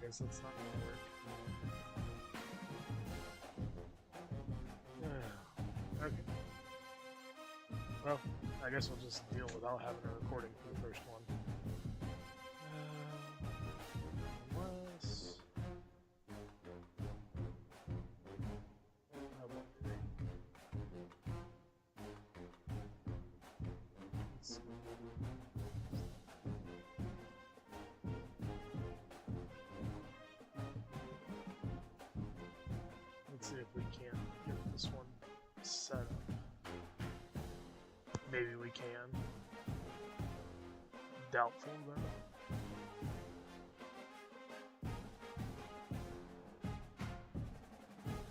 guess that's not gonna work. Okay. Well, I guess we'll just deal without having a recording for the first one. Unless... Let's see if we can get this one set up. Maybe we can. Doubtful though.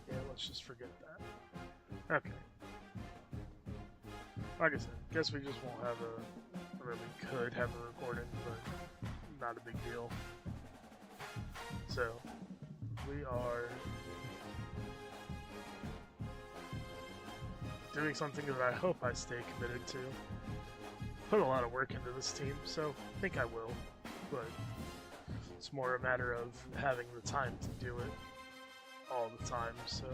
Yeah, let's just forget that. Okay. Like I said, guess we just won't have a... or we could have a recording, but not a big deal. So, we are... doing something that I hope I stay committed to. Put a lot of work into this team, so I think I will, but it's more a matter of having the time to do it all the time, so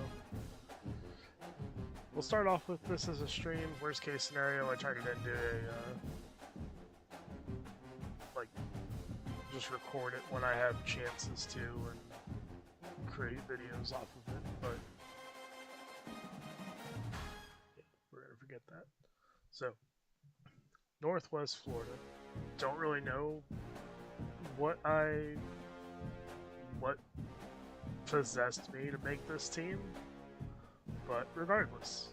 we'll start off with this as a stream. Worst case scenario, I turn it into a like just record it when I have chances to and create videos off of it, but forget that. So, Northwest Florida. Don't really know what possessed me to make this team, but regardless,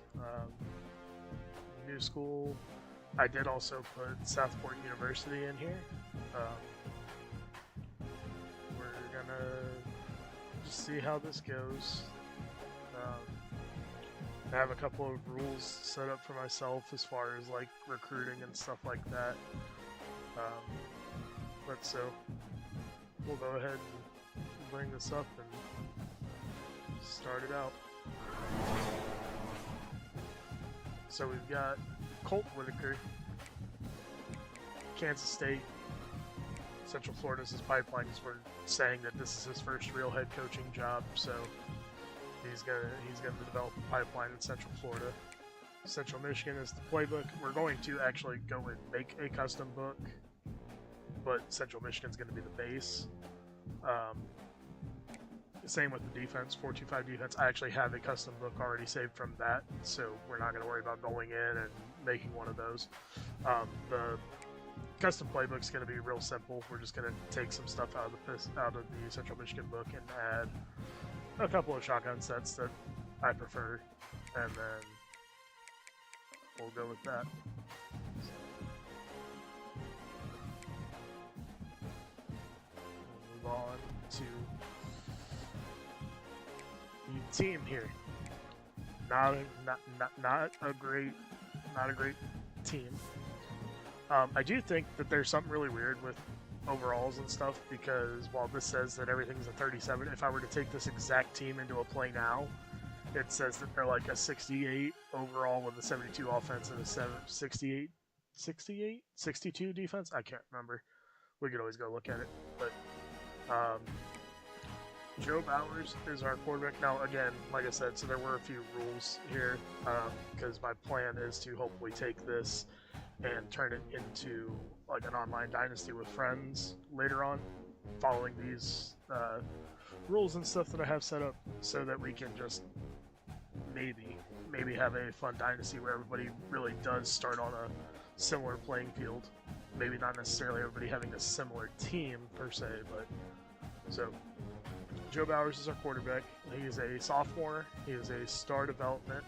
new school. I did also put Southport University in here. We're gonna just see how this goes. I have a couple of rules set up for myself as far as like recruiting and stuff like that. But so we'll go ahead and bring this up and start it out. So we've got Colt Whittaker, Kansas State, Central Florida's his pipeline, because we're saying that this is his first real head coaching job, so he's gonna develop a pipeline in Central Florida. Central Michigan is the playbook. We're going to actually go and make a custom book, but Central Michigan's going to be the base. Same with the defense, 4-2-5 defense. I actually have a custom book already saved from that, so we're not going to worry about going in and making one of those. The custom playbook's going to be real simple. We're just going to take some stuff out of the Central Michigan book and add a couple of shotgun sets that I prefer, and then we'll go with that. We'll move on to the team here. Not a great team. I do think that there's something really weird with overalls and stuff, because while this says that everything's a 37, if I were to take this exact team into a play now, it says that they're like a 68 overall with a 72 offense and a 62 defense. I can't remember. We could always go look at it. But Joe Bowers is our quarterback. Now, again, like I said, so there were a few rules here because my plan is to hopefully take this and turn it into like an online dynasty with friends later on, following these rules and stuff that I have set up, so that we can just maybe have a fun dynasty where everybody really does start on a similar playing field. Maybe not necessarily everybody having a similar team per se, but so Joe Bowers is our quarterback. He is a sophomore. He is a star development.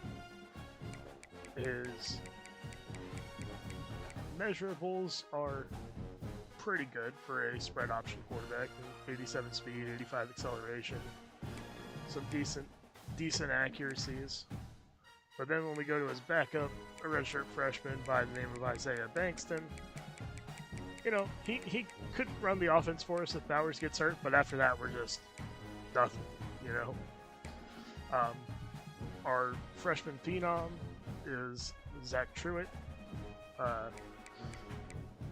His measurables are pretty good for a spread option quarterback. 87 speed, 85 acceleration, some decent accuracies. But then when we go to his backup, a redshirt freshman by the name of Isaiah Bankston, you know, he could run the offense for us if Bowers gets hurt, but after that we're just nothing, you know. Our freshman phenom is Zach Truett,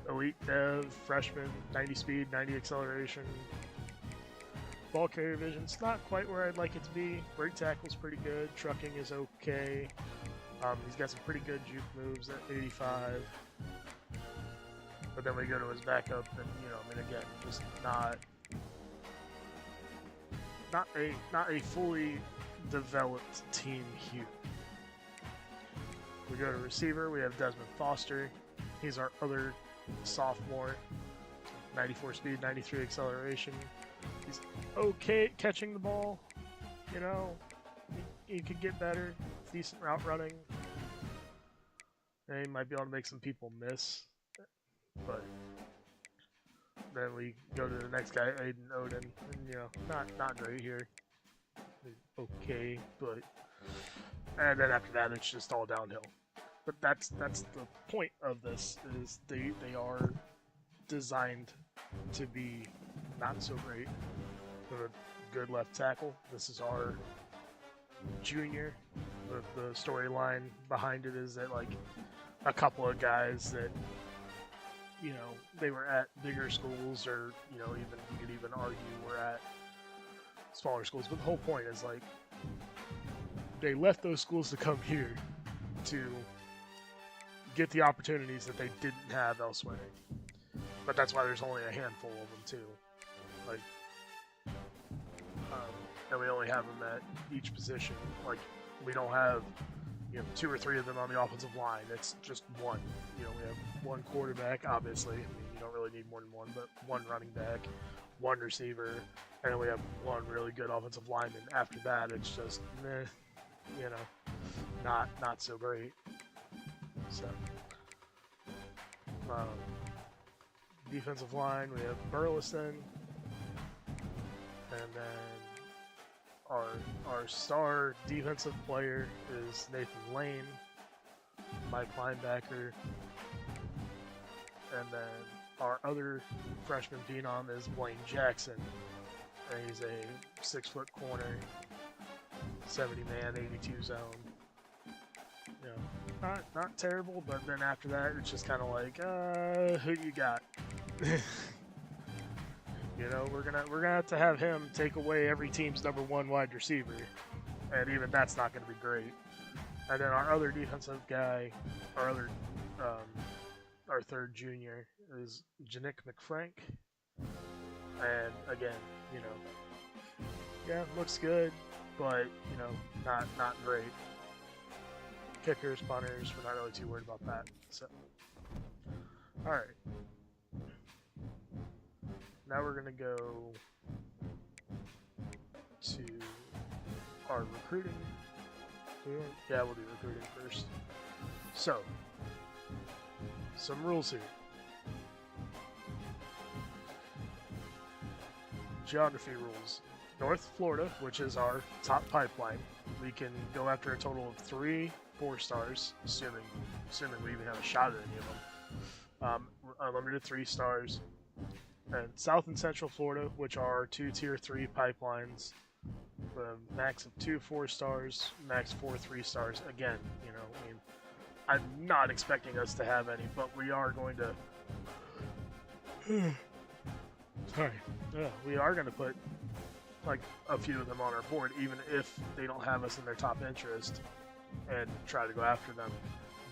elite dev, freshman, 90 speed, 90 acceleration. Ball carrier vision's not quite where I'd like it to be. Break tackle's pretty good. Trucking is okay. He's got some pretty good juke moves at 85. But then we go to his backup, and you know, I mean, again, just not a fully developed team here. We go to receiver. We have Desmond Foster. He's our other sophomore. 94 speed, 93 acceleration. He's okay at catching the ball. You know, he could get better. Decent route running. And he might be able to make some people miss. But then we go to the next guy, Aiden Odin, and you know, not great here. Okay, but and then after that, it's just all downhill. But that's the point of this, is they are designed to be not so great. With a good left tackle. This is our junior. The storyline behind it is that like a couple of guys that, you know, they were at bigger schools, or you know, even you could even argue were at smaller schools. But the whole point is like they left those schools to come here to get the opportunities that they didn't have elsewhere. But that's why there's only a handful of them too. Like, and we only have them at each position. Like, we don't have, you know, 2 or 3 of them on the offensive line. It's just one. You know, we have one quarterback, obviously. I mean, you don't really need more than one, but one running back, one receiver, and then we have one really good offensive lineman. After that, it's just, meh, you know, not so great. So, defensive line, we have Burleson, and then our star defensive player is Nathan Lane, Mike linebacker, and then our other freshman phenom is Blaine Jackson, and he's a 6-foot corner, 70-man, 82 zone. You know, not terrible, but then after that, it's just kind of like, who you got? You know, we're gonna have to have him take away every team's number 1 wide receiver, and even that's not gonna be great. And then our other defensive guy, our third junior is Janick McFrank, and again, you know, yeah, looks good, but you know, not great. Kickers, punters, we're not really too worried about that. So, all right. Now we're gonna go to our recruiting. Yeah, we'll do recruiting first. So, some rules here. Geography rules. North Florida, which is our top pipeline, we can go after a total of 3 4-stars, assuming we even have a shot at any of them. Unlimited 3 stars. And South and Central Florida, which are 2 Tier 3 pipelines, Max of 2 4-stars, max 4 3-stars. Again, you know, I mean, I'm not expecting us to have any, but we are going to. Sorry. We are going to put like a few of them on our board, even if they don't have us in their top interest, and try to go after them.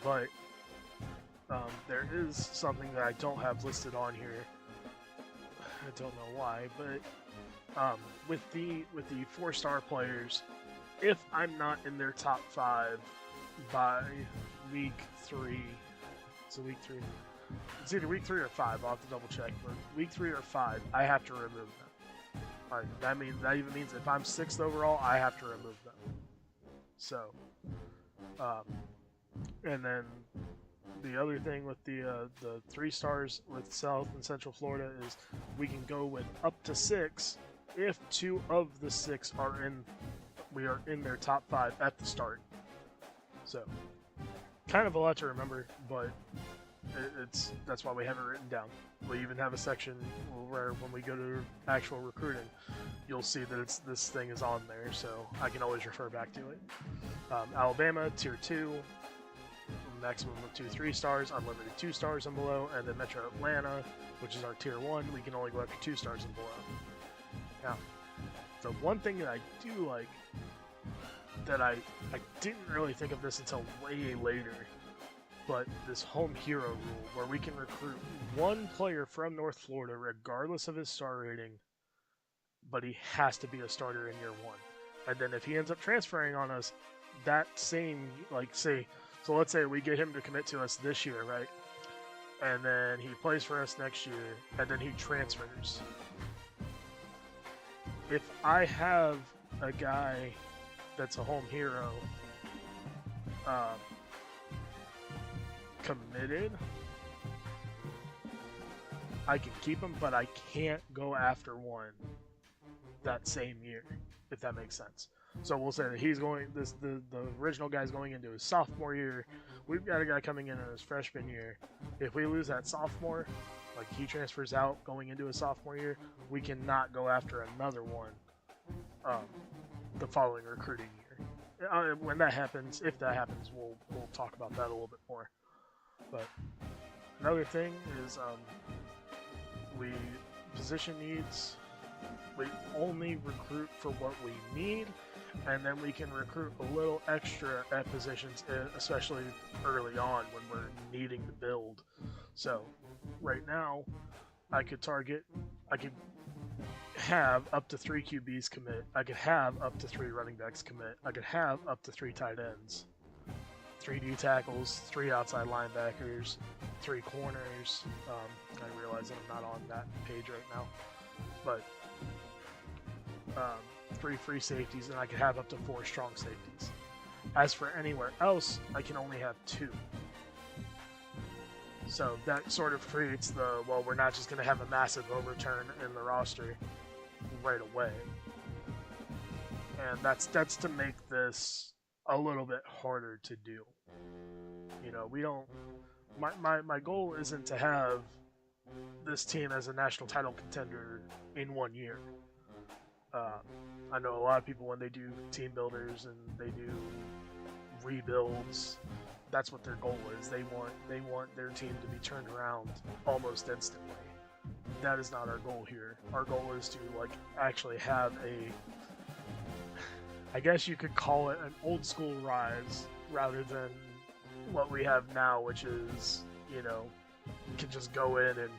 But there is something that I don't have listed on here. I don't know why, but with the 4-star players, if I'm not in their top 5 by week 3, so week 3, it's either week 3 or 5. I'll have to double check, but week 3 or 5, I have to remove them. All right, that even means if I'm 6th overall, I have to remove them. So, and then the other thing with the 3-stars with South and Central Florida is we can go with up to 6 if 2 of the 6 we are in their top 5 at the start. So, kind of a lot to remember, but that's why we have it written down. We even have a section where when we go to actual recruiting, you'll see that this thing is on there, so I can always refer back to it. Alabama, Tier 2, maximum of 2 3-stars, unlimited 2-stars and below, and then Metro Atlanta, which is our Tier 1, we can only go after 2-stars and below. Now, the one thing that I do like, that I didn't really think of this until way later, but this home hero rule, where we can recruit one player from North Florida regardless of his star rating, but he has to be a starter in year 1. And then if he ends up transferring on us, that same, like, so let's say we get him to commit to us this year, right? And then he plays for us next year, and then he transfers. If I have a guy that's a home hero committed, I can keep him, but I can't go after one that same year, if that makes sense. So we'll say that he's going, the original guy's going into his sophomore year. We've got a guy coming in his freshman year. If we lose that sophomore, like he transfers out going into his sophomore year, we cannot go after another one the following recruiting year. When that happens, if that happens, we'll talk about that a little bit more. But another thing is we position needs. We only recruit for what we need, and then we can recruit a little extra at positions, especially early on when we're needing to build. So right now, I could have up to 3 QBs commit. I could have up to 3 running backs commit. I could have up to 3 tight ends, 3 D tackles, 3 outside linebackers, 3 corners. I realize that I'm not on that page right now, but 3 free safeties, and I could have up to 4 strong safeties. As for anywhere else, I can only have 2. So that sort of creates we're not just going to have a massive overturn in the roster right away. And that's to make this a little bit harder to do. You know, we don't... My goal isn't to have this team as a national title contender in 1 year. I know a lot of people, when they do team builders and they do rebuilds, that's what their goal is. They want their team to be turned around almost instantly. That is not our goal here. Our goal is to actually have I guess you could call it an old school rise rather than what we have now, which is, you can just go in and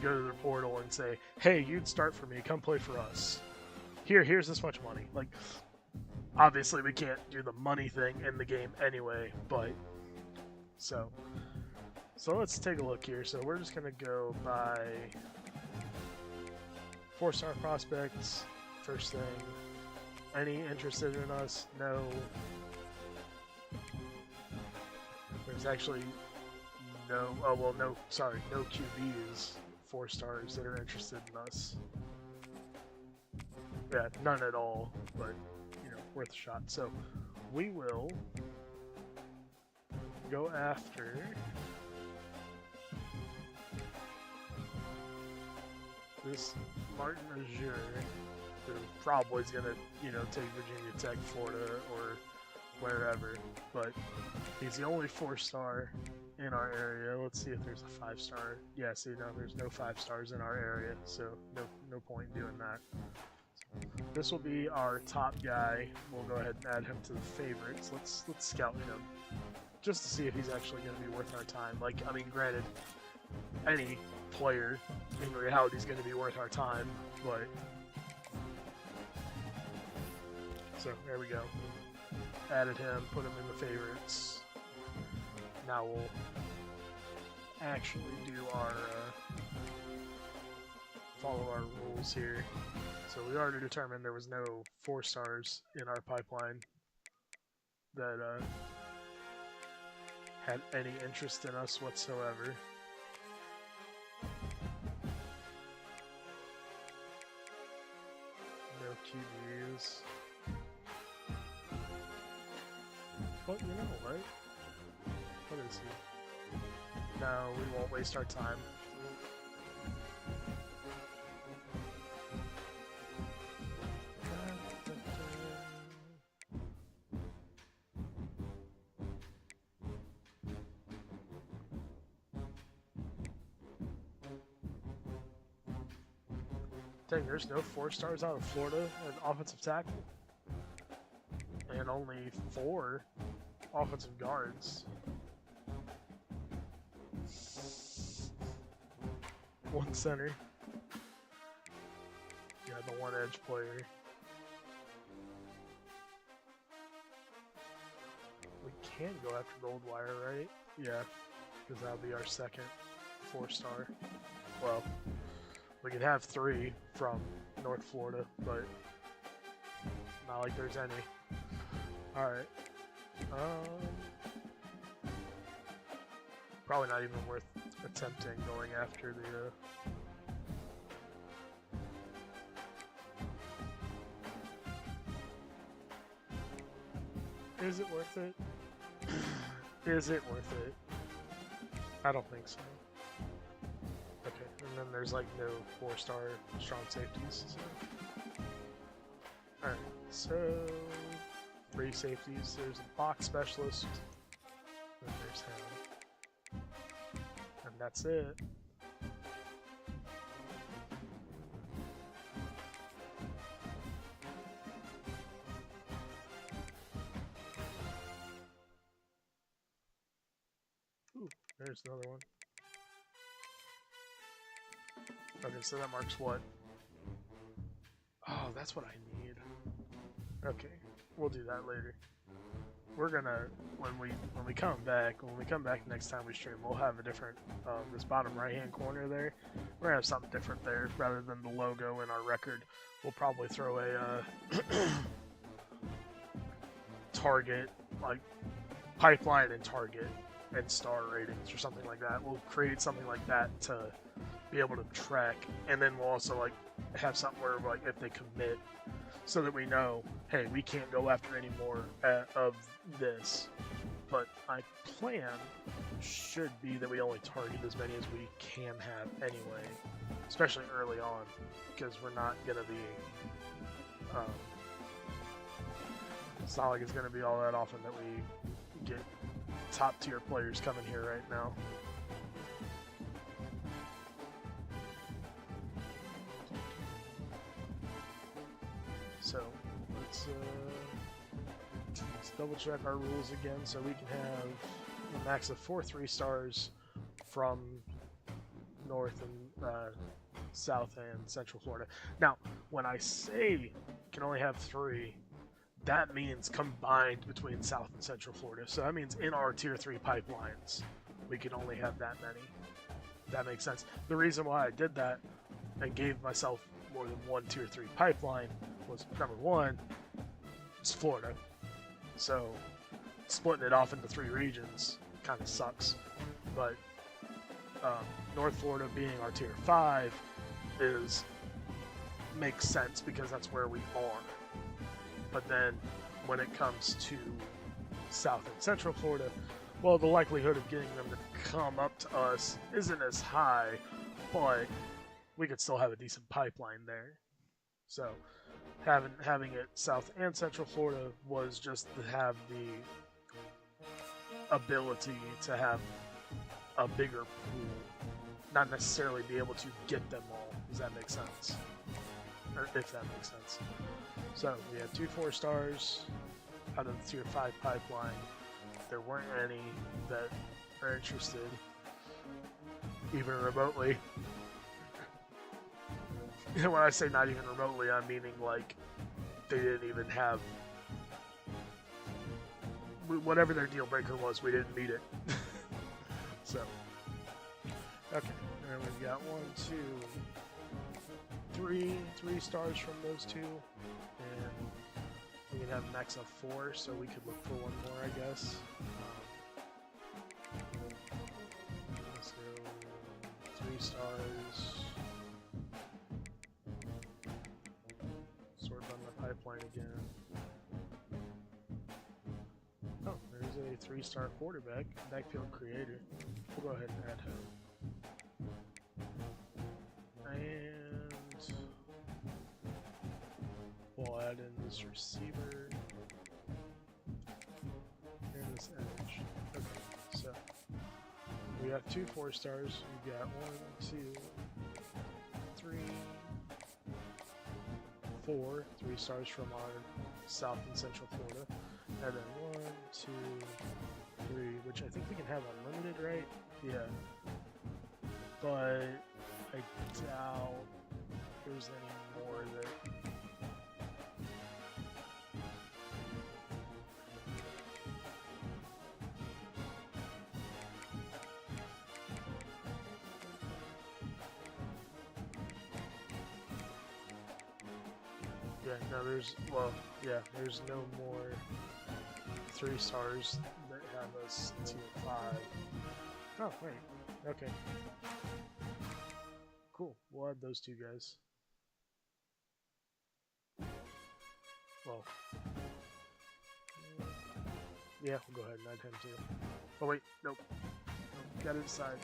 go to the portal and say, hey, you'd start for me, come play for us. Here's this much money. Obviously we can't do the money thing in the game anyway, but so let's take a look here. So we're just gonna go by 4-star prospects. First thing, any interested in us? No. There's actually no QBs 4-stars that are interested in us. Yeah, none at all, but worth a shot. So we will go after this Martin Azure, who probably is gonna, you know, take Virginia Tech, Florida, or wherever. But he's the only 4-star in our area. Let's see if there's a 5-star. Yeah, see, no, there's no 5 stars in our area, so no point in doing that. This will be our top guy. We'll go ahead and add him to the favorites. Let's scout him just to see if he's actually going to be worth our time. Like, I mean, granted, any player in reality is going to be worth our time, but so there we go. Added him, put him in the favorites. Now we'll actually do our follow our rules here. So we already determined there was no 4 stars in our pipeline that had any interest in us whatsoever. No QBs. But you know, right? What is he? No, we won't waste our time. Dang, there's no 4 stars out of Florida in offensive tackle. And only 4 offensive guards. 1 center. Yeah, the 1 edge player. We can go after Goldwire, right? Yeah, because that'll be our second 4-star. Well, we could have 3 from North Florida, but not like there's any. Alright. Probably not even worth attempting going after the... Is it worth it? Is it worth it? I don't think so. Okay, and then there's like no 4-star strong safeties. So. Alright, so 3 safeties. There's a box specialist. Then there's him. And that's it. Ooh, there's another one. Okay, so that marks what? Oh, that's what I need. Okay, we'll do that later. We're gonna when we come back next time we stream, we'll have a different this bottom right hand corner there. We're gonna have something different there rather than the logo in our record. We'll probably throw a target, like pipeline and target and star ratings or something like that. We'll create something like that to be able to track, and then we'll also like have something where like if they commit, so that we know, hey, we can't go after any more of this. But my plan should be that we only target as many as we can have anyway, especially early on, because we're not gonna be. It's not like it's gonna be all that often that we get top tier players coming here right now. So let's double check our rules again, so we can have a max of 4 3-stars from North and South and Central Florida. Now, when I say can only have 3, that means combined between South and Central Florida. So that means in our Tier 3 pipelines, we can only have that many. That makes sense. The reason why I did that and gave myself more than 1 Tier 3 pipeline was, number 1, it's Florida. So splitting it off into 3 regions kind of sucks. But North Florida being our Tier 5 makes sense because that's where we are. But then when it comes to South and Central Florida, well, the likelihood of getting them to come up to us isn't as high, but we could still have a decent pipeline there. So having it South and Central Florida was just to have the ability to have a bigger pool, not necessarily be able to get them all. Does that make sense? Or if that makes sense. So we had 2 4-stars out of the Tier 5 pipeline. There weren't any that are interested, even remotely. And when I say not even remotely, I'm meaning like they didn't even have whatever their deal breaker was. We didn't meet it. So, okay, and we've got 1, 2, 3 stars from those 2, and we can have a max of 4, so we could look for 1 more, I guess. So 3 stars. Sort on the pipeline again. Oh, there's a 3-star quarterback, backfield creator. We'll go ahead and add him. And we'll add in this receiver and this edge. Okay, so we got 2 4-stars. We got 1, 2, 3, 4 3-stars from our South and Central Florida, and then 1, 2, 3, which I think we can have unlimited, right? Yeah, but I doubt there's any more that. Yeah, no, there's no more 3-stars that have us Tier 5. Oh, wait, okay. Cool, we'll add those 2 guys. Well, yeah, we'll go ahead and add him too. Oh wait, nope. Got it aside.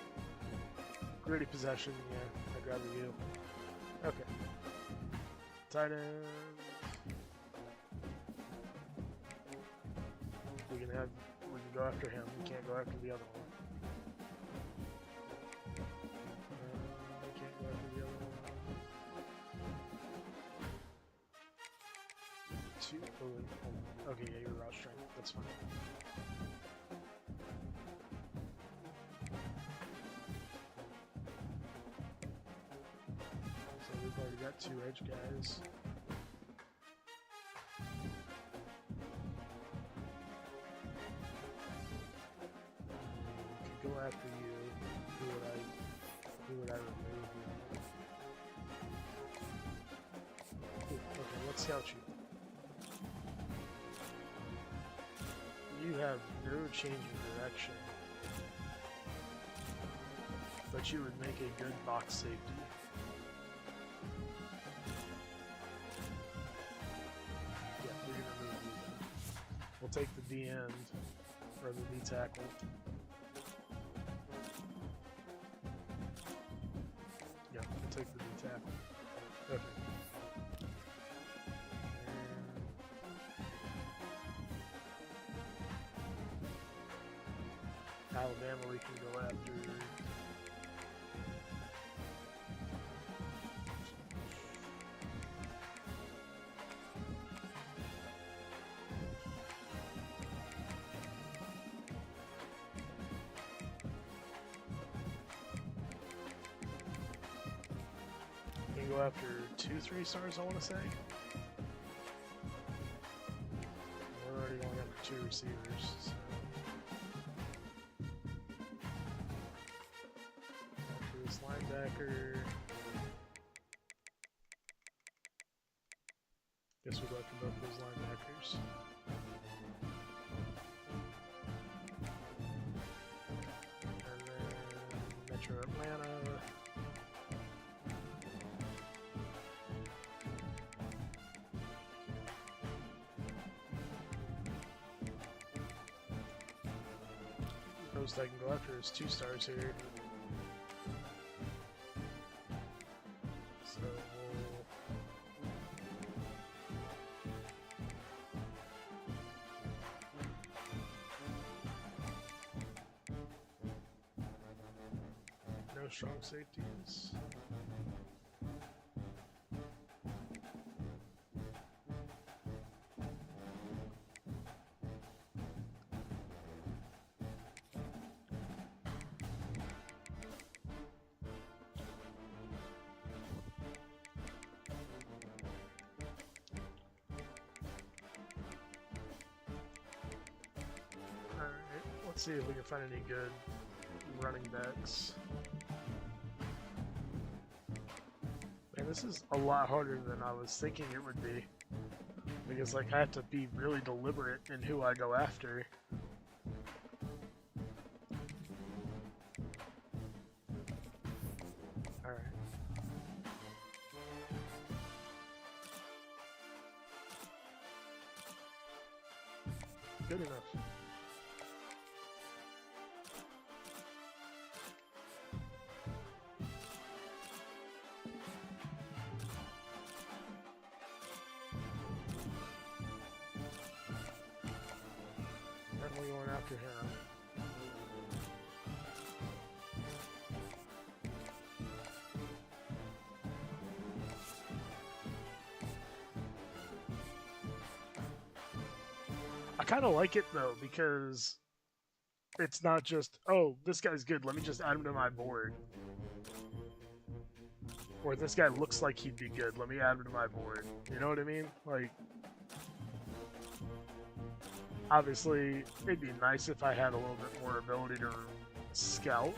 Gritty possession, yeah, I'd rather you. Okay. Tight end. We can go after him. We can't go after the other one. We can't go after the other one. 2. Oh, wait. Okay, yeah, you're raw strength. That's fine. So we've already got 2 edge guys. Go after you. Who would I remove? Ooh, okay, let's scout you. You have no change in direction, but you would make a good box safety. Yeah, we're gonna move you then. We'll take the D end or the D tackle. Take the D tackle. Okay. And Alabama, we can go after. Go after 2 3-stars, I want to say. We're already going after 2 receivers, so. After this linebacker. Guess we'll go after both those linebackers. And then Metro Atlanta. Most I can go after is 2-stars here. So strong safeties. Let's see if we can find any good running backs. Man, this is a lot harder than I was thinking it would be. Because, like, I have to be really deliberate in who I go after. Alright. Good enough. Definitely going after him. I kind of like it though because it's not just, oh, this guy's good, let me just add him to my board. Or this guy looks like he'd be good, let me add him to my board. You know what I mean? Like, obviously, it'd be nice if I had a little bit more ability to scout.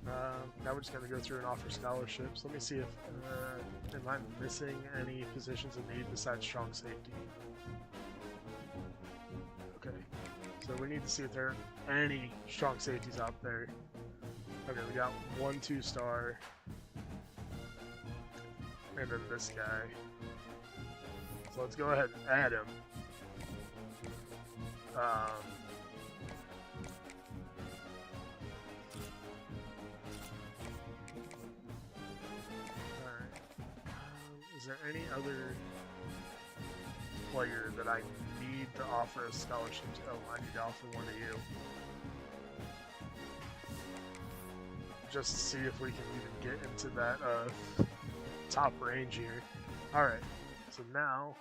Now we're just going to go through and offer scholarships. Let me see if am I missing any positions of need besides strong safety. Okay, so we need to see if there are any strong safeties out there. Okay, we got 1 2-star, and then this guy. So let's go ahead and add him. Alright. Is there any other player that I need to offer a scholarship to? Oh, I need to offer one to you. Just to see if we can even get into that top range here. Alright, so now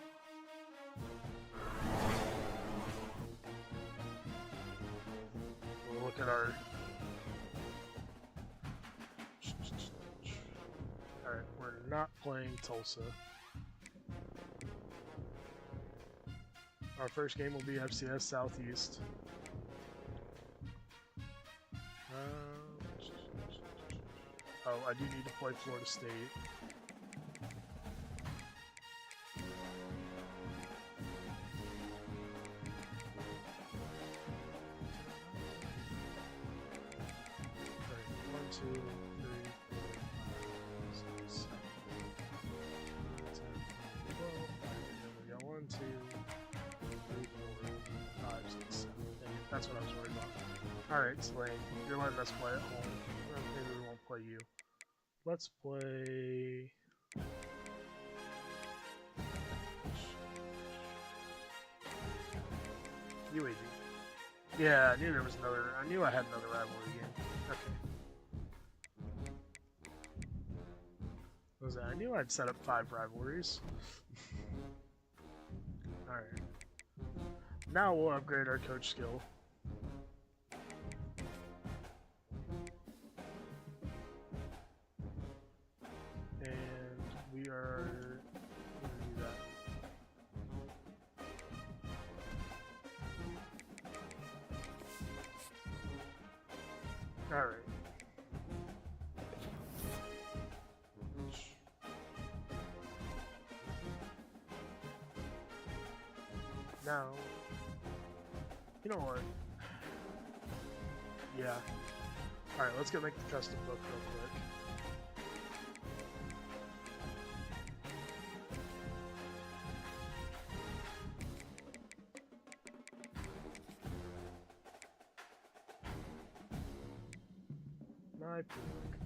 we'll look at our... Alright, we're not playing Tulsa. Our first game will be FCS Southeast. Oh, I do need to play Florida State. That's what I was worried about. Alright, Slane, you're letting us play at home. Maybe we won't play you. Let's play... UAB. Yeah, I knew there was another... I knew I had another rivalry game. Okay. What was that? I knew I'd set up 5 rivalries. Alright. Now we'll upgrade our coach skill. We are going to do that. Alright. Now, you know what? Yeah. Alright, let's go make the custom book real quick.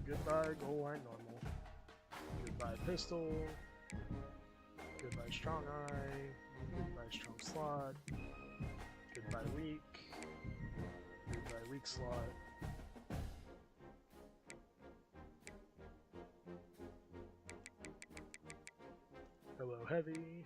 Goodbye goal line normal. Goodbye pistol. Goodbye strong eye. Goodbye strong slot. Goodbye weak. Goodbye weak slot. Hello, heavy.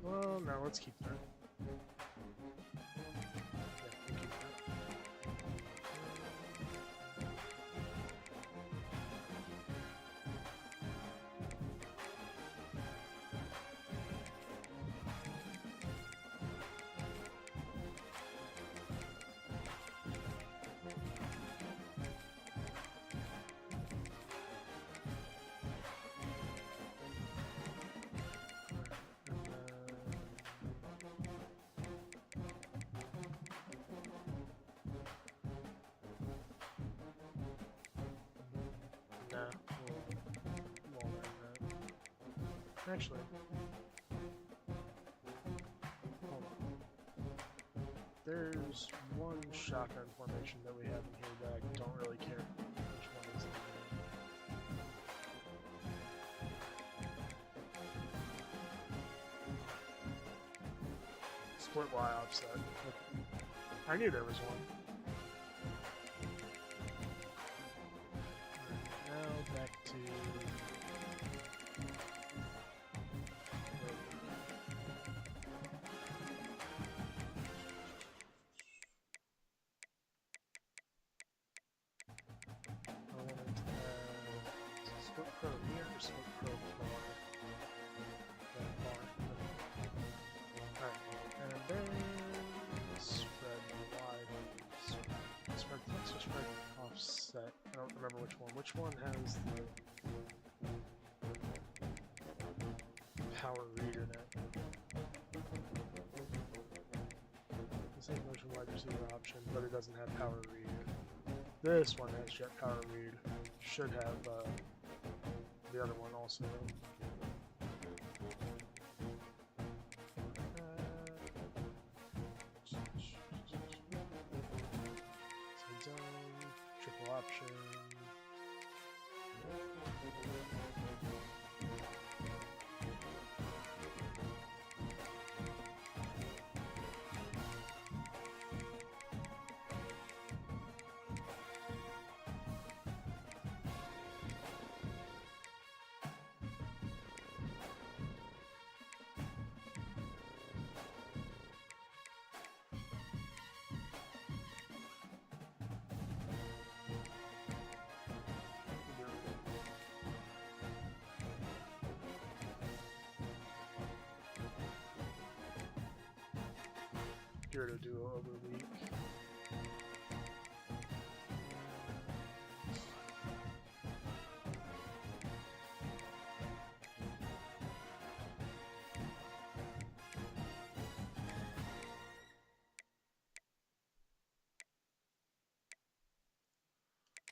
Well, no, let's keep that. Yeah, we'll keep that. Actually, hold on. There's one shotgun formation that we have in here that I don't really care which one is in here. Split Y offset. I knew there was one. Now back to... Which one has the power read in it? This ain't motion wide receiver option, but it doesn't have power read. This one has jet power read. Should have the other one also. Triple option. Here to do oblique.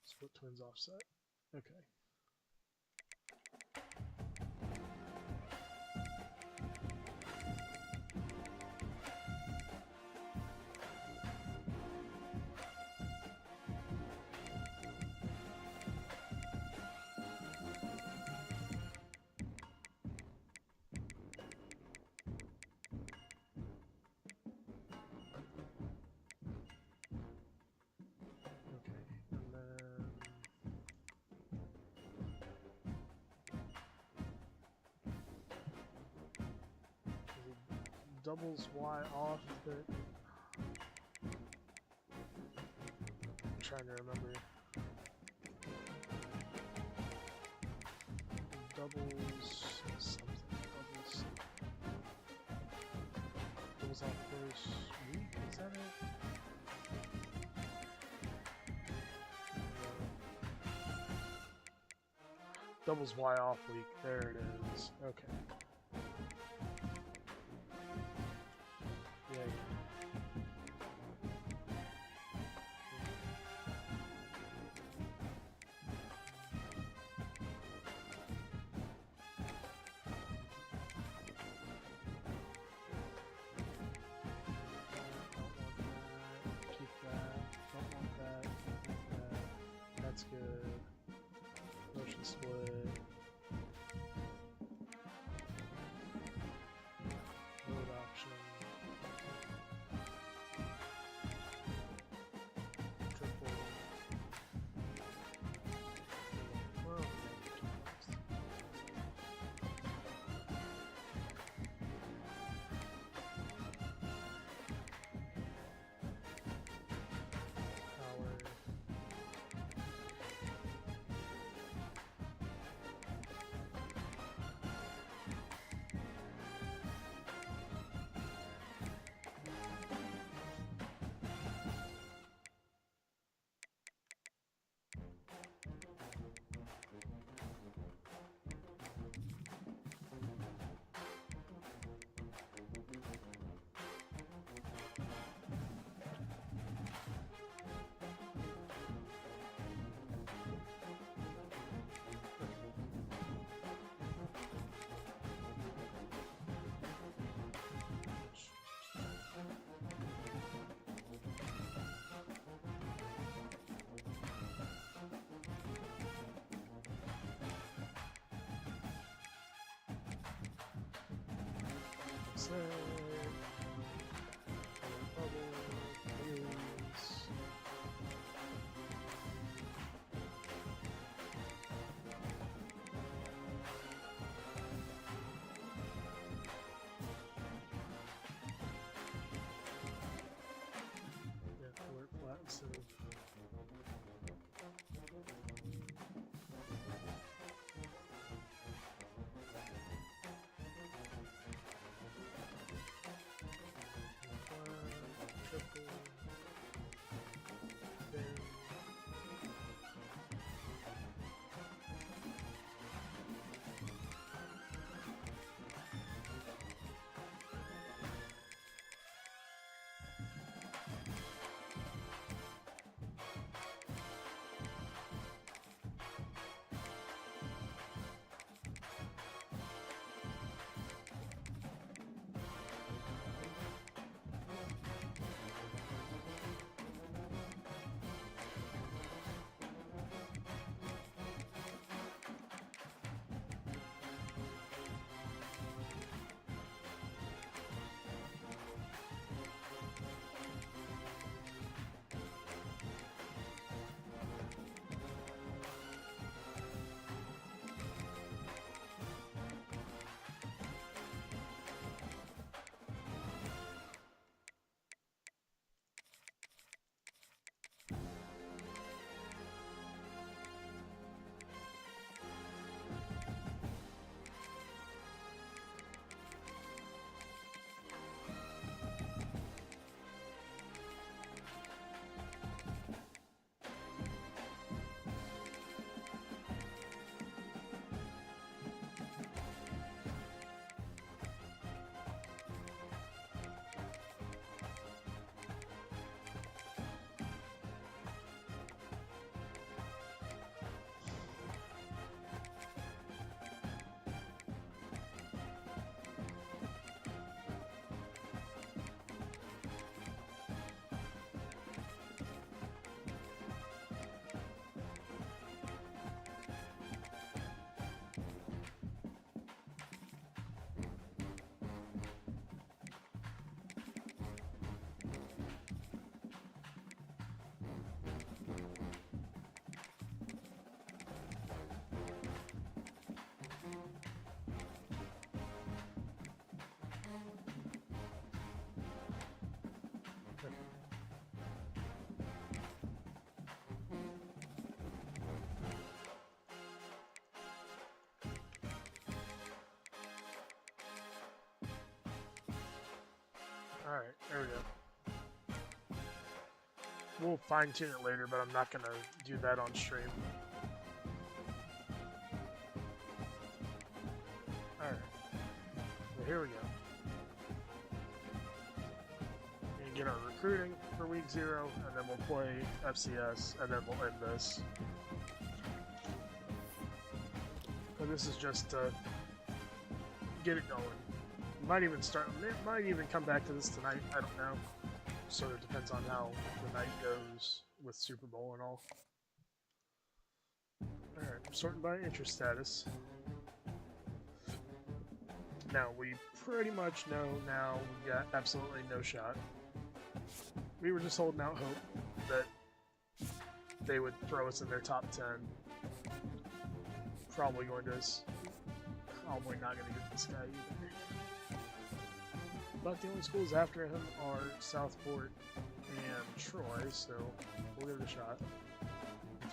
Split twins offset. Okay. doubles Y off, but I'm trying to remember. Doubles something. Doubles off first week, is that it? Doubles Y off week, there it is. Okay. Yeah. Keep that. Don't want that. Keep that. That's good. Motion split. Load option. Triple. Well, maybe two times. Power. Set. Bubble. Release. Yeah, work flat instead of. Alright, there we go. We'll fine-tune it later, but I'm not gonna do that on stream. Alright. Well, here we go. We get our recruiting for week 0, and then we'll play FCS, and then we'll end this. So this is just to get it going. Might even start. Might even come back to this tonight. I don't know. Sort of depends on how the night goes with Super Bowl and all. Alright, sorting by interest status. Now, we pretty much know now we got absolutely no shot. We were just holding out hope that they would throw us in their top 10. Probably not going to get this guy either. But the only schools after him are Southport and Troy, so we'll give it a shot.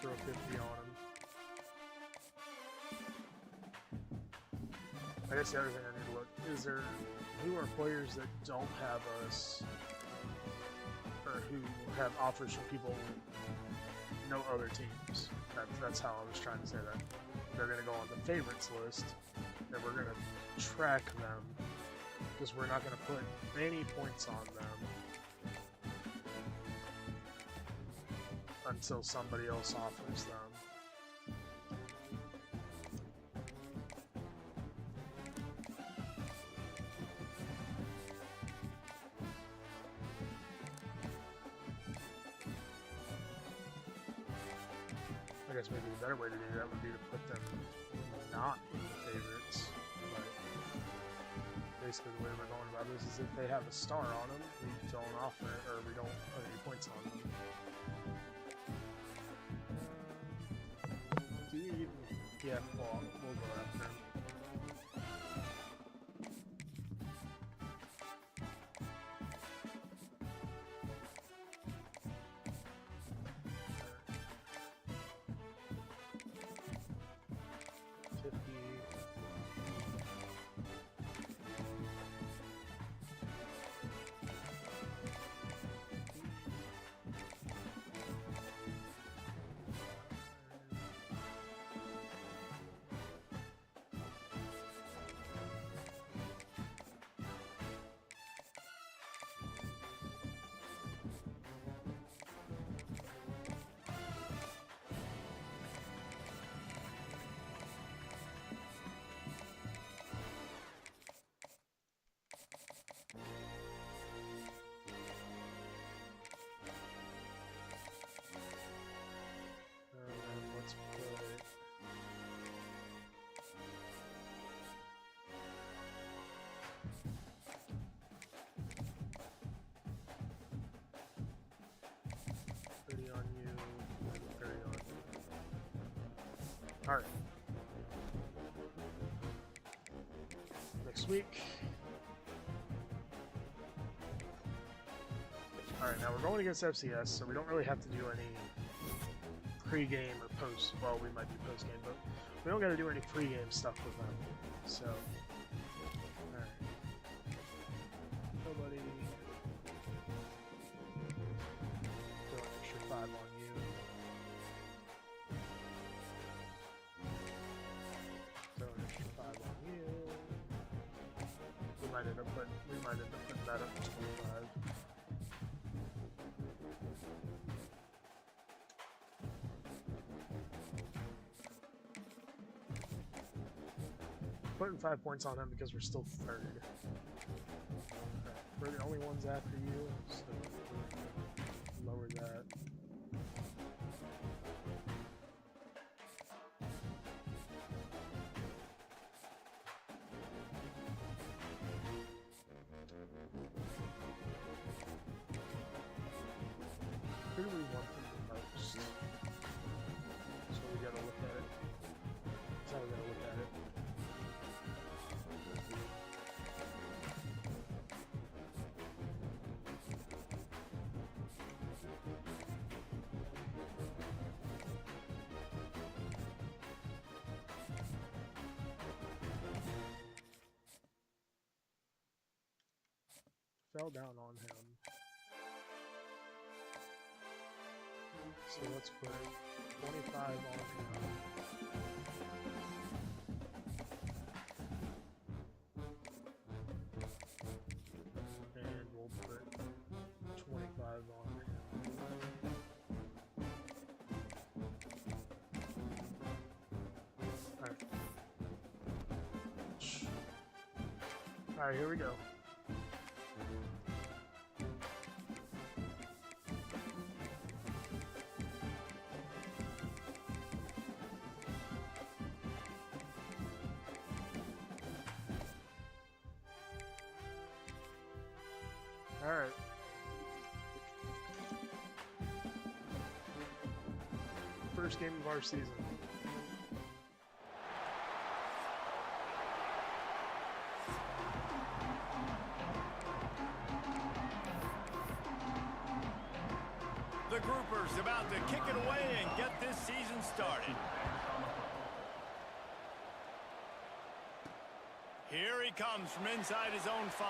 Throw 50 on him. I guess the other thing I need to look is who are players that don't have us, or who have offers from people, no other teams. That's how I was trying to say that. They're going to go on the favorites list, and we're going to track them, because we're not going to put any points on them until somebody else offers them. I guess maybe a better way to do that would be to put them not in the favorites, but basically the way we're going about this is if they have a star on them, we don't offer it, or we don't put any points on them. Do you even... Yeah, well, we'll go after him. Let's put... on you, 30 on you. Alright. Next week. Alright, now we're going against FCS, so we don't really have to do any pre-game or post. Well, we might do post-game, but we don't got to do any pre-game stuff with them. So, alright. Nobody. Throw an extra 5 on you. Throw an extra 5 on you. We might end up putting that up to 25. Putting 5 points on him because we're still third. Right. We're the only ones after you, so we'll lower that. Who do we want them the most? So we gotta look at it. That's how we gotta look at it. fell down on him. So let's put 25 on him. And we'll put 25 on him. Alright. Alright, here we go. Alright. First game of our season. The Groupers about to kick it away and get this season started. Here he comes from inside his own 5.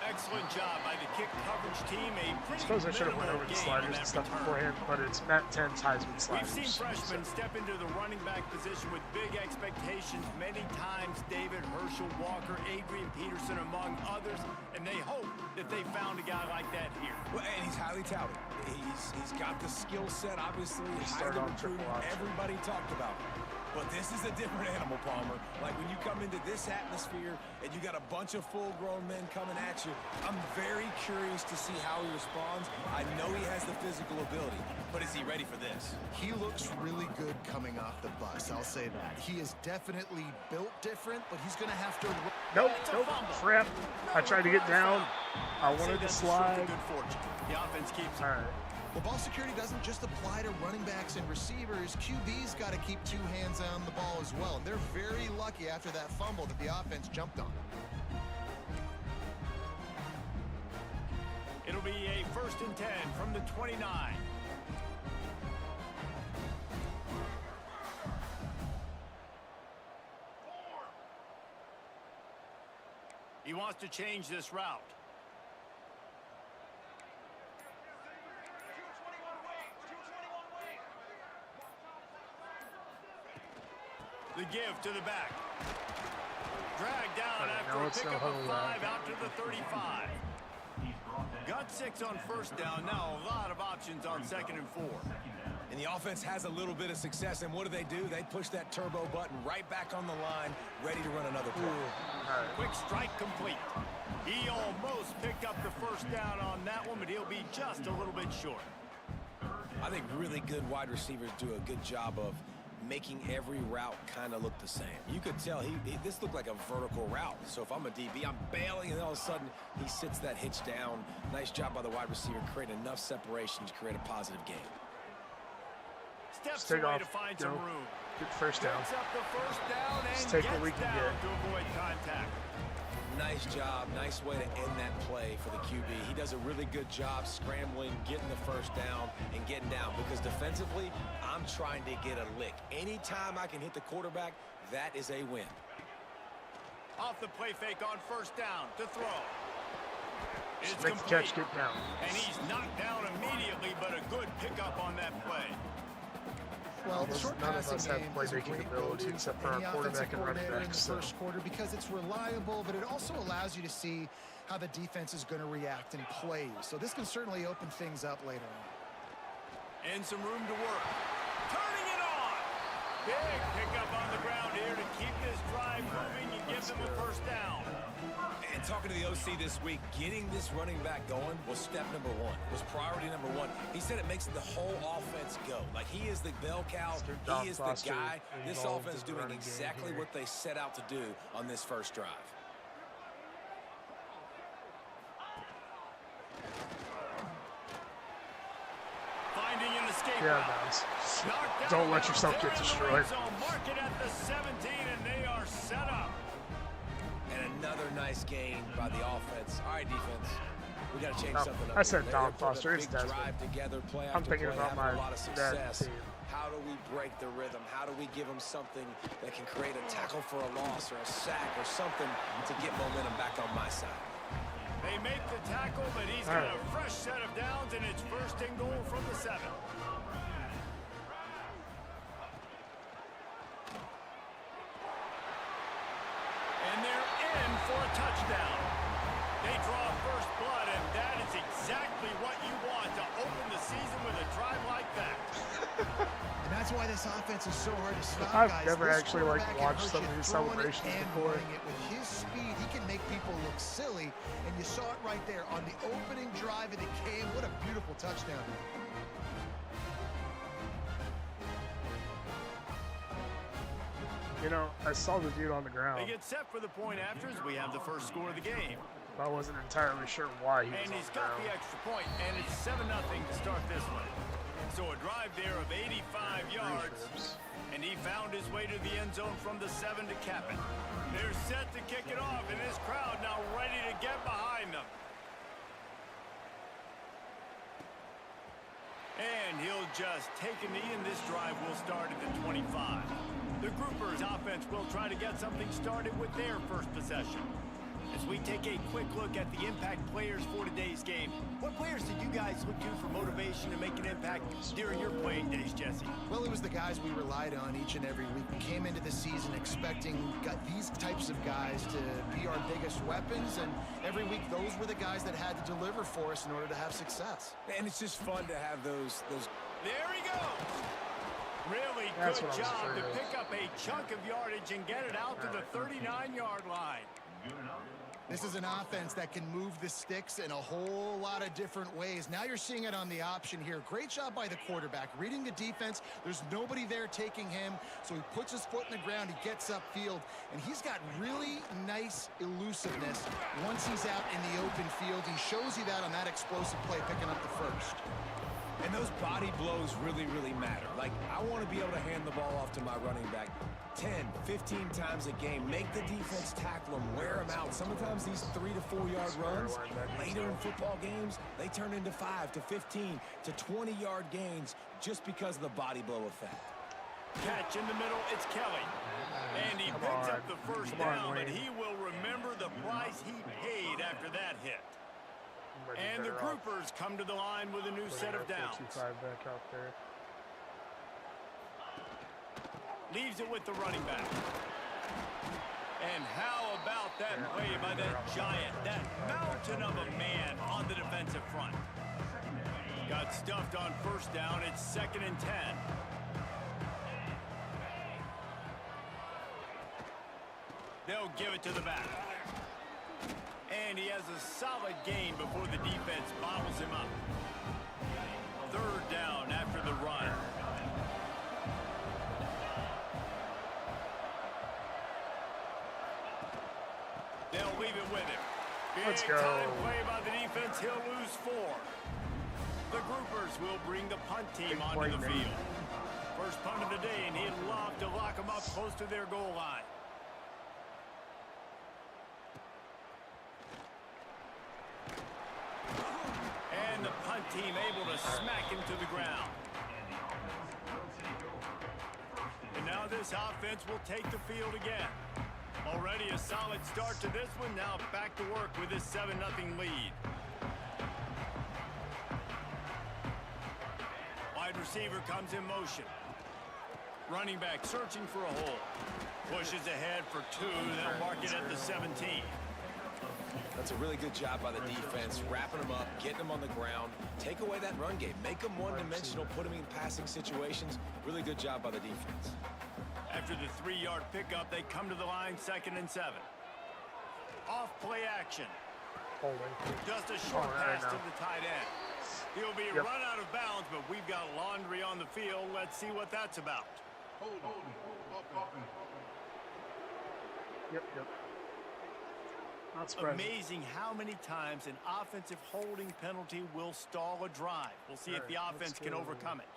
Excellent job by the kick coverage team. I suppose I should have went over the sliders and stuff beforehand, but it's Matt 10's Heisman sliders. We've seen freshmen step into the running back position with big expectations many times. David Herschel, Walker, Adrian Peterson, among others, and they hope that they found a guy like that here. Well, and he's highly touted. He's got the skill set, obviously. Highly recruited. Everybody talked about it. But this is a different animal, Palmer. Like when you come into this atmosphere and you got a bunch of full-grown men coming at you, I'm very curious to see how he responds. I know he has the physical ability, but is he ready for this? He looks really good coming off the bus, I'll say that. He is definitely built different, but he's going to have to... Nope, crap. I tried to get down. I wanted to slide. The offense keeps... All right. Well, ball security doesn't just apply to running backs and receivers. QB's got to keep 2 hands on the ball as well. They're very lucky after that fumble that the offense jumped on. It'll be a 1st and 10 from the 29. He wants to change this route. The give to the back. Dragged down after a pickup of 5 out to the 35. Got 6 on 1st down. Now a lot of options on 2nd and 4. And the offense has a little bit of success, and what do? They push that turbo button right back on the line, ready to run another play. Quick strike complete. He almost picked up the 1st down on that one, but he'll be just a little bit short. I think really good wide receivers do a good job of making every route kind of look the same. You could tell this looked like a vertical route. So if I'm a DB, I'm bailing, and all of a sudden he sits that hitch down. Nice job by the wide receiver, creating enough separation to create a positive game. Steps away to find some room. Good 1st down. Picks up the 1st down and Just take what we gets can down get. to avoid contact. Nice job. Nice way to end that play for the QB. He does a really good job scrambling, getting the 1st down, and getting down. Because defensively, I'm trying to get a lick. Anytime I can hit the quarterback, that is a win. Off the play fake on 1st down to throw. It's make the catch, get down. And he's knocked down immediately, but a good pickup on that play. Well, the short none of passing us have game is a playmaking great ability go-to except for for any our quarterback offensive and running coordinator in backs. the first quarter because it's reliable, but it also allows you to see how the defense is going to react and play. So this can certainly open things up later on. And some room to work. Turning it on. Big pickup on the ground here to keep this drive moving and give them a 1st down. And talking to the OC this week, getting this running back going was step number 1, was priority number 1. He said it makes the whole offense go. Like, he is the bell cow. He is the guy. This offense is doing exactly what they set out to do on this 1st drive. Finding an escape Yeah, guys. Don't let yourself get destroyed. Mark it at the 17, and they are set up. And another nice gain by the offense. All right, defense. We got to change something up. I said Here. Don They put a Foster. It's big Desmond. drive together, play I'm after thinking play, about having my a lot of dad success. team. How do we break the rhythm? How do we give them something that can create a tackle for a loss or a sack or something to get momentum back on my side? They make the tackle, but he's got a fresh set of downs, and it's first and goal from the 7. And they're in for a touchdown. They draw first blood, and that is exactly what you want to open the season with a drive like that. And that's why this offense is so hard to stop, I've guys. never This actually watched some of these celebrations before. With his speed, he can make people look silly, and you saw it right there on the opening drive of the game. What a beautiful touchdown. You know, I saw the dude on the ground. They get set for the point after as we have the first score of the game. I wasn't entirely sure why he was And he's on got the the ground. extra point, and it's 7-0 to start this one. So a drive there of 85 yards, and he found his way to the end zone from the 7 to cap it. They're set to kick it off, and this crowd now ready to get behind them. And he'll just take a knee, and this drive will start at the 25. The Groupers offense will try to get something started with their first possession. As we take a quick look at the impact players for today's game, what players did you guys look to for motivation to make an impact during your playing days, Jesse? Well, it was the guys we relied on each and every week. We came into the season expecting these types of guys to be our biggest weapons, and every week those were the guys that had to deliver for us in order to have success. And it's just fun to have those. There he goes. Really That's good what I was job afraid to of. pick up a chunk of yardage and get it out to the 39-yard line. This is an offense that can move the sticks in a whole lot of different ways. Now you're seeing it on the option here. Great job by the quarterback. Reading the defense, there's nobody there taking him, so he puts his foot in the ground, he gets upfield, and he's got really nice elusiveness once he's out in the open field. He shows you that on that explosive play, picking up the first. And those body blows really, really matter. Like, I want to be able to hand the ball off to my running back 10, 15 times a game. Make the defense tackle them, wear them out. Sometimes these 3 to 4 yard runs, later in football games, they turn into 5 to 15 to 20 yard gains just because of the body blow effect. Catch in the middle, it's Kelly. And he picks up the first down, but he will remember the price he paid after that hit. And the Groupers come to the line with a new set of downs. Back out there. Leaves it with the running back. And how about that play by that giant, that mountain of a man on the defensive front? Got stuffed on first down. It's 2nd and 10. They'll give it to the back. And he has a solid gain before the defense bottles him up. 3rd down after the run. They'll leave it with him. Let's Big go. time play by the defense. He'll lose 4. The Groupers will bring the punt team onto the field. First punt of the day, and he'd love to lock them up close to their goal line. And the punt team able to smack him to the ground. And now this offense will take the field again. Already a solid start to this one. Now back to work with this 7-0 lead. Wide receiver comes in motion. Running back searching for a hole. Pushes ahead for 2. They'll mark it at the 17. That's a really good job by the defense, wrapping them up, getting them on the ground, take away that run game, make them one-dimensional, put them in passing situations. Really good job by the defense. After the 3-yard pickup, they come to the line 2nd and 7. Off play action. Holding. Just a short Right pass now. to the tight end. He'll be run out of bounds, but we've got laundry on the field. Let's see what that's about. Yep. Not surprising. Amazing how many times an offensive holding penalty will stall a drive. We'll see if the offense can overcome it.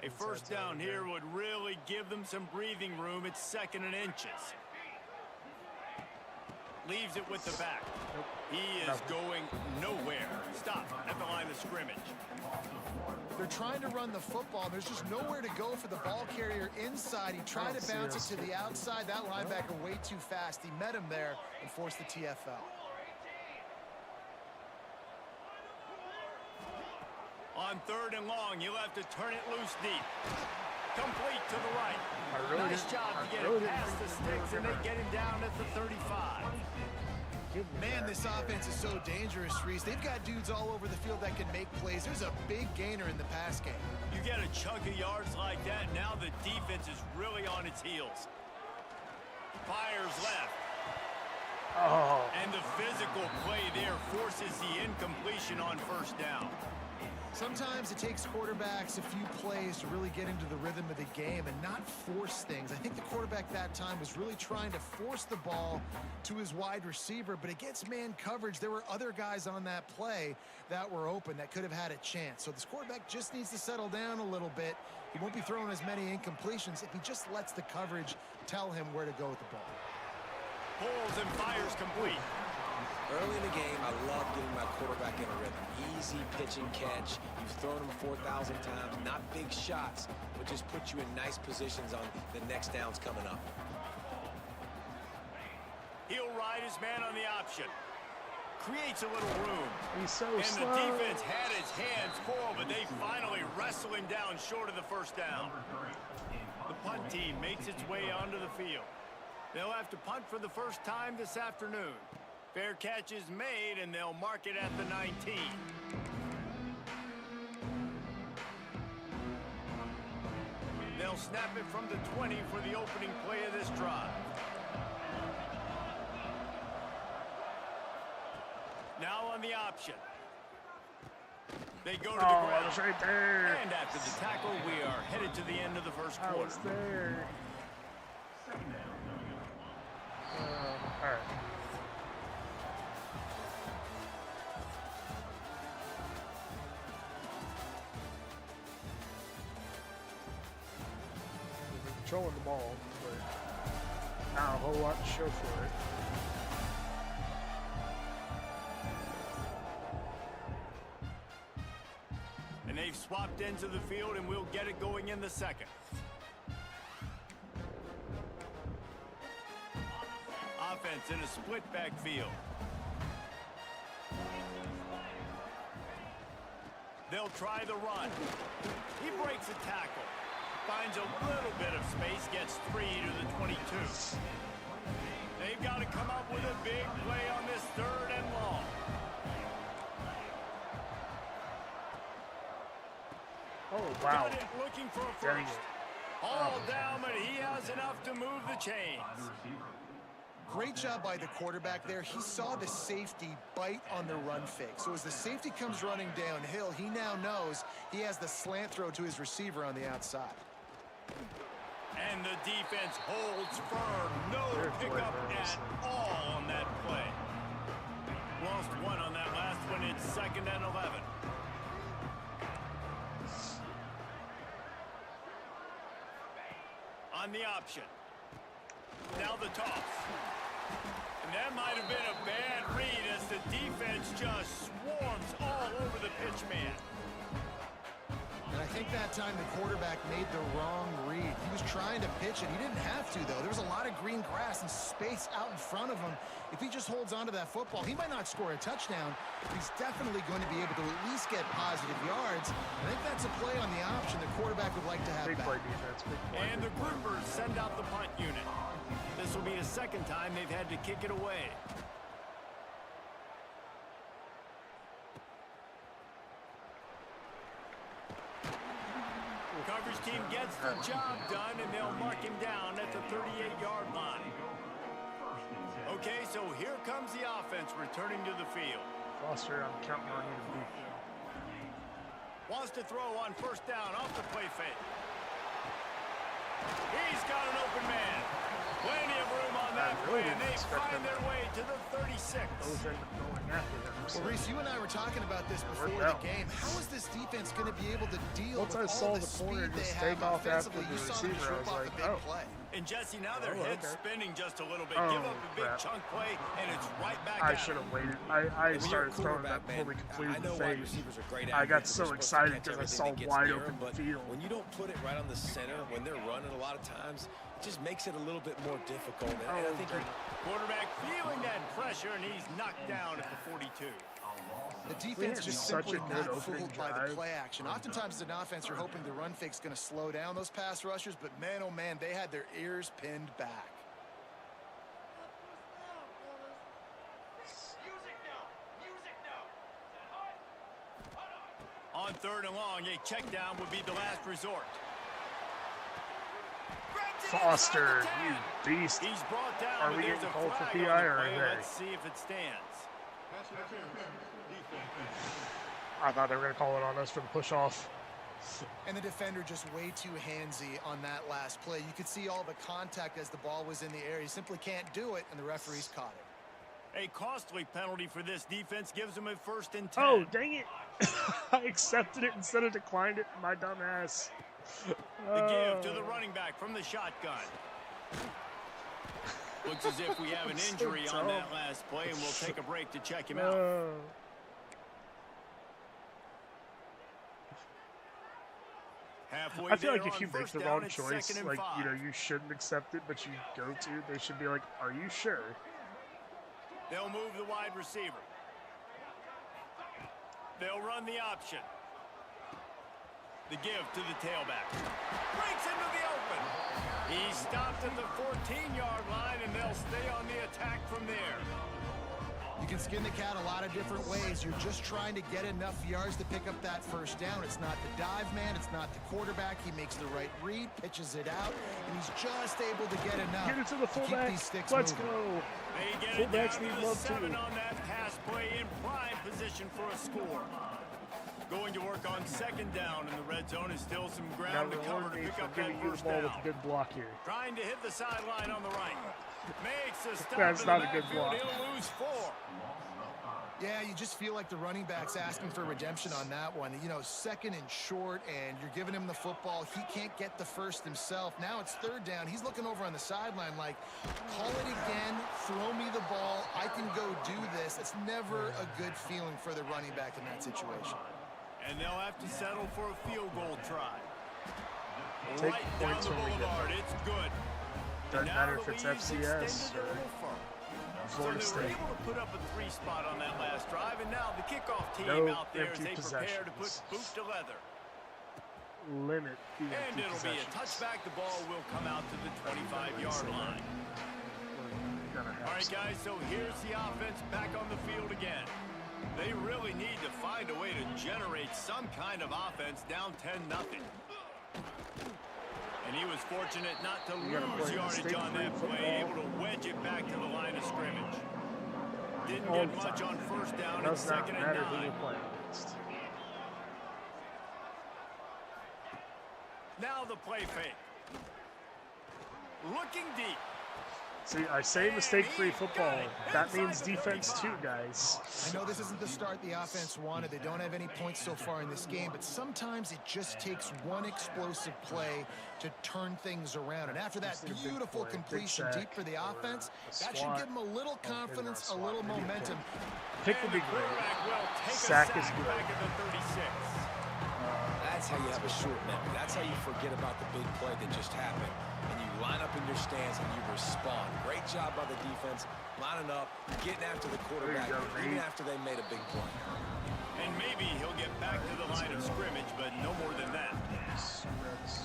A first down here would really give them some breathing room. It's 2nd and inches. leaves it with the back. Nope. He is going nowhere. Stop at the line of scrimmage. They're trying to run the football. There's just nowhere to go for the ball carrier inside. He tried to bounce it to the outside. That linebacker way too fast. He met him there and forced the TFL. On 3rd and long, you'll have to turn it loose deep. Complete to the right. Nice job to get it past the sticks, and they get him down at the 35. Man, this offense is so dangerous, Reese. They've got dudes all over the field that can make plays. There's a big gainer in the pass game. You get a chunk of yards like that, now the defense is really on its heels. Fires left. Oh. And the physical play there forces the incompletion on 1st down. Sometimes it takes quarterbacks a few plays to really get into the rhythm of the game and not force things. I think the quarterback that time was really trying to force the ball to his wide receiver, but against man coverage, there were other guys on that play that were open that could have had a chance. So this quarterback just needs to settle down a little bit. He won't be throwing as many incompletions if he just lets the coverage tell him where to go with the ball. Pulls and fires complete. Early in the game, I love getting my quarterback in a rhythm. Easy pitch and catch. You've thrown him 4,000 times. Not big shots, but just put you in nice positions on the next downs coming up. He'll ride his man on the option. Creates a little room. He's so And slow. the defense had his hands full, but they finally wrestle him down short of the 1st down. The punt team makes its way onto the field. They'll have to punt for the first time this afternoon. Fair catch is made, and they'll mark it at the 19. They'll snap it from the 20 for the opening play of this drive. Now on the option. They go to the ground. I was right there. And after the tackle, we are headed to the end of the 1st quarter. I was there. All right. Controlling the ball, but not a whole lot to show for it. And they've swapped into the field, and we'll get it going in the 2nd. Offense in a split backfield. They'll try the run. He breaks a tackle. Finds a little bit of space, gets 3 to the 22. They've got to come up with a big play on this 3rd and long. Oh, wow. Got it looking for a Dang first. it. All down, but he has enough to move the chains. Great job by the quarterback there. He saw the safety bite on the run fake. So as the safety comes running downhill, he now knows he has the slant throw to his receiver on the outside. And the defense holds firm. No pickup at all on that play. Lost 1 on that last one. It's 2nd and 11. On the option. Now the toss. And that might have been a bad read as the defense just swarms all over the pitch man. And I think that time the quarterback made the wrong read. He was trying to pitch it. He didn't have to, though. There was a lot of green grass and space out in front of him. If he just holds on to that football, he might not score a touchdown, but he's definitely going to be able to at least get positive yards. I think that's a play on the option the quarterback would like to have Big play back. defense. Big play. And the groupers send out the punt unit. This will be the 2nd time they've had to kick it away. Coverage team gets the job done, and they'll mark him down at the 38-yard line. Okay, so here comes the offense returning to the field. Foster, I'm counting on you to beat. Wants to throw on 1st down off the play fake. He's got an open man. Plenty of room on that play, and they find their way to the 36. Well, Reese, you and I were talking about this before the game. How is this defense going to be able to deal with all the speed they have offensively? You saw them trip off a big play. And Jesse, now their head's spinning just a little bit. Give up a big chunk play, and it's right back at I should have waited. I started throwing that before we completed the fade. I got so excited because I saw wide open field. When you don't put it right on the center, when they're running a lot of times, it just makes it a little bit more difficult. And I think quarterback feeling that pressure, and he's knocked down at the 42. The defense just simply not fooled by the play action. Oftentimes, as an offense, you're hoping the run fake's going to slow down those pass rushers, but man, oh man, they had their ears pinned back. On 3rd and long, a check down would be the last resort. Foster, you beast. He's brought down. Are we getting called for PI or are they? Let's see if it stands. I thought they were going to call it on us for the push-off. And the defender just way too handsy on that last play. You could see all the contact as the ball was in the air. He simply can't do it, and the referees caught it. A costly penalty for this defense gives them a 1st and 10. Oh, dang it. I accepted it instead of declined it, my dumb ass. The give to the running back from the shotgun. Looks as if we have an injury on that last play, and we'll take a break to check him out. I feel like if you make the wrong choice, like, you know, you shouldn't accept it, but you go to, they should be like, are you sure? They'll move the wide receiver. They'll run the option. The give to the tailback. Breaks into the open. He stopped at the 14-yard line, and they'll stay on the attack from there. You can skin the cat a lot of different ways. You're just trying to get enough yards to pick up that 1st down. It's not the dive man. It's not the quarterback. He makes the right read, pitches it out, and he's just able to get enough. Get it to the fullback. Let's go. They get it down to the 7 on that pass play, in prime position for a score. Going to work on 2nd down, and the red zone is still some ground to cover to pick up that 1st down. With a good block here. Trying to hit the sideline on the right. Makes a stop. That's not a good block. He'll lose 4. Yeah, you just feel like the running back's asking for redemption on that one. You know, 2nd and short, and you're giving him the football. He can't get the 1st himself. Now it's 3rd down. He's looking over on the sideline like, call it again, throw me the ball. I can go do this. It's never a good feeling for the running back in that situation. And they'll have to settle for a field goal try. Take right down the boulevard. It's good. Doesn't matter if it's FCS or Florida State. So they were able to put up a 3 spot on that last drive, and now the kickoff team out there as they prepare to put boot to leather. Limit the and it'll be a touchback. The ball will come out to the 25-yard line. All right, guys, so here's the offense back on the field again. They really need to find a way to generate some kind of offense down 10-0. And he was fortunate not to lose yardage on that play, able to wedge it back to the line of scrimmage. Didn't get much on 1st down and 2nd and 9. Now the play fake. Looking deep. See, I say mistake-free football. That means defense too, guys. I know this isn't the start the offense wanted. They don't have any points so far in this game, but sometimes it just takes one explosive play to turn things around. And after that beautiful completion deep for the offense, that should give them a little confidence, a little momentum. Pick will be great. Sack is good. That's how you have a short memory. That's how you forget about the big play that just happened. And you line up in your stance and you respond. Great job by the defense, lining up, getting after the quarterback, even after they made a big play. And maybe he'll get back to the line of scrimmage, but no more than that.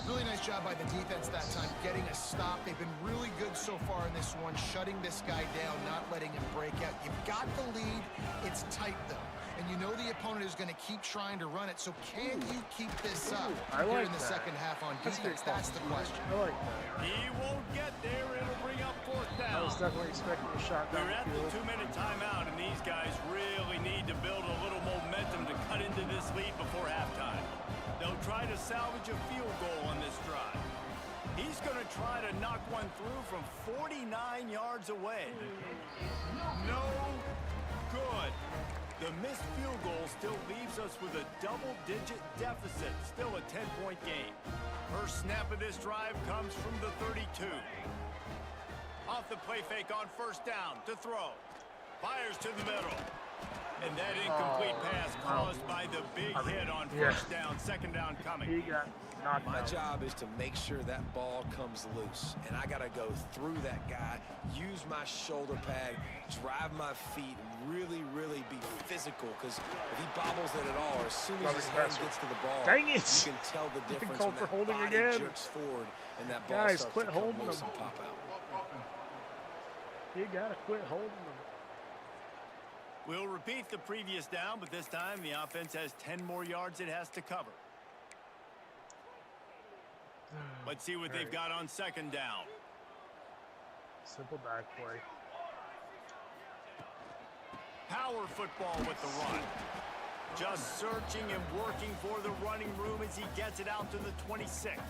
Really nice job by the defense that time, getting a stop. They've been really good so far in this one, shutting this guy down, not letting him break out. You've got the lead. It's tight, though. And you know the opponent is going to keep trying to run it, so can you keep this up here in the second half on defense? That's the question. I like that. He won't get there. It'll bring up 4th down. I was definitely expecting a shot down They're at the 2-minute timeout, and these guys really need to build a little momentum to cut into this lead before halftime. They'll try to salvage a field goal on this drive. He's going to try to knock one through from 49 yards away. No good. The missed field goal still leaves us with a double-digit deficit, still a 10-point game. First snap of this drive comes from the 32. Off the play fake on first down to throw. Fires to the middle. And that incomplete pass caused by the big hit on first down, second down coming. He got knocked My out. job is to make sure that ball comes loose, and I got to go through that guy, use my shoulder pad, drive my feet, and really, really be physical, because if he bobbles it at all, or as soon as his hand gets to the ball, Dang it! you can tell the difference Called when for that holding body again. jerks forward and that ball Guys, starts quit to come holding loose them. and pop out. You gotta quit holding them. We'll repeat the previous down, but this time the offense has 10 more yards it has to cover. Let's see what they've got on second down. Simple back play. Power football with the run. Just searching and working for the running room as he gets it out to the 26.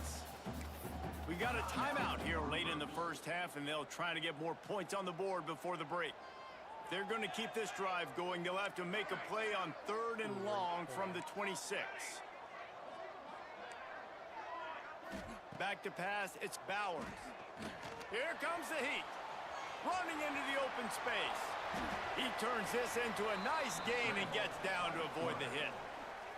We got a timeout here late in the first half, and they'll try to get more points on the board before the break. They're going to keep this drive going. They'll have to make a play on third and long from the 26. Back to pass, it's Bowers. Here comes the heat. Running into the open space. He turns this into a nice gain and gets down to avoid the hit.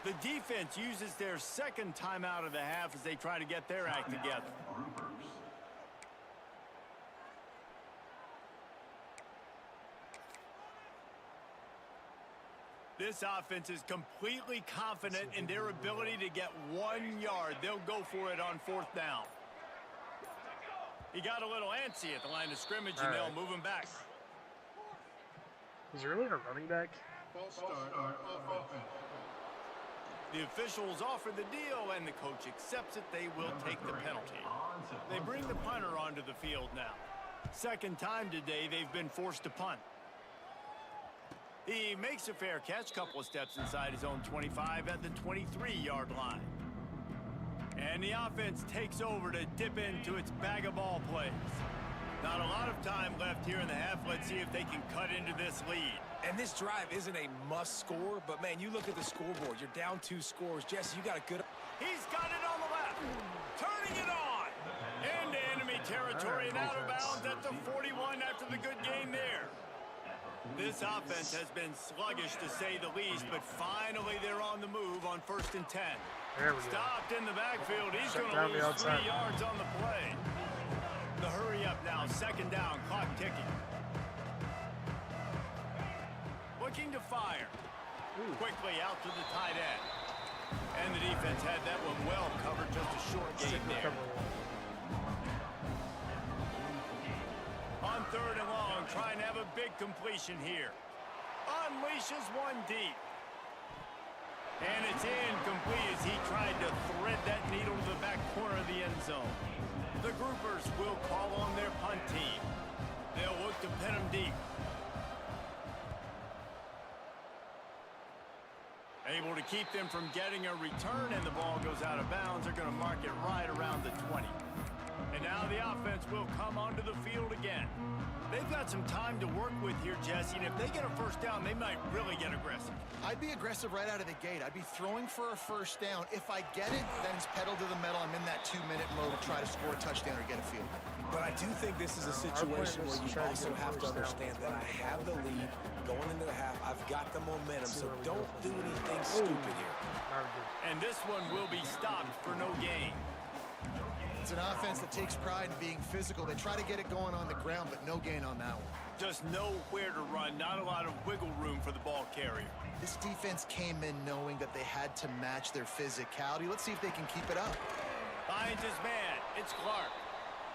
The defense uses their second timeout of the half as they try to get their act together. This offense is completely confident in their ability to get 1 yard. They'll go for it on fourth down. He got a little antsy at the line of scrimmage, and they'll move him back. He's really a running back. The officials offer the deal, and the coach accepts it. They will take the penalty. They bring the punter onto the field now. Second time today they've been forced to punt. He makes a fair catch, couple of steps inside his own 25 at the 23-yard line. And the offense takes over to dip into its bag of ball plays. Not a lot of time left here in the half. Let's see if they can cut into this lead. And this drive isn't a must score, but man, you look at the scoreboard. You're down 2 scores. Jesse, you got a good... He's got it on the left. Turning it on. Into enemy territory and out of bounds at the 41 after the good gain there. This offense has been sluggish to say the least, but finally they're on the move on first and 10. There we go. Stopped in the backfield. He's going down to the lose 3 outside. yards on the play. The hurry up now, second down, clock ticking. Looking to fire. Quickly out to the tight end. And the defense had that one well covered, just a short gain there. On third and long, trying to have a big completion here. Unleashes one deep. And it's incomplete as he tried to thread that needle to the back corner of the end zone. The groupers will call on their punt team. They'll look to pin him deep. Able to keep them from getting a return, and the ball goes out of bounds. They're going to mark it right around the 20. And now the offense will come onto the field again. They've got some time to work with here, Jesse, and if they get a first down, they might really get aggressive. I'd be aggressive right out of the gate. I'd be throwing for a first down. If I get it, then it's pedal to the metal. I'm in that 2-minute mode to try to score a touchdown or get a field. But I do think this is a situation where you also have to understand that I have the lead going into the half. I've got the momentum, so don't do anything stupid here. And this one will be stopped for no gain. It's an offense that takes pride in being physical. They try to get it going on the ground, but no gain on that one. Just nowhere to run, not a lot of wiggle room for the ball carrier. This defense came in knowing that they had to match their physicality. Let's see if they can keep it up. Finds his man. It's Clark.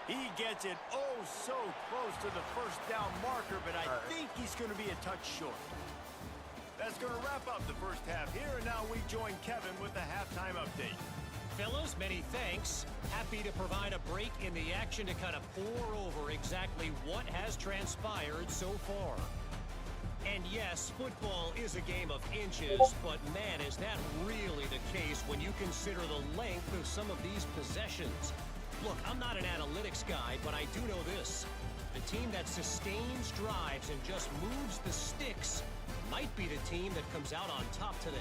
He gets it oh so close to the first down marker, but I think he's going to be a touch short. That's going to wrap up the first half here, and now we join Kevin with the halftime update. Fellas, many thanks. Happy to provide a break in the action to kind of pour over exactly what has transpired so far. And yes, football is a game of inches, but man, is that really the case when you consider the length of some of these possessions. Look, I'm not an analytics guy, but I do know this. The team that sustains drives and just moves the sticks might be the team that comes out on top today.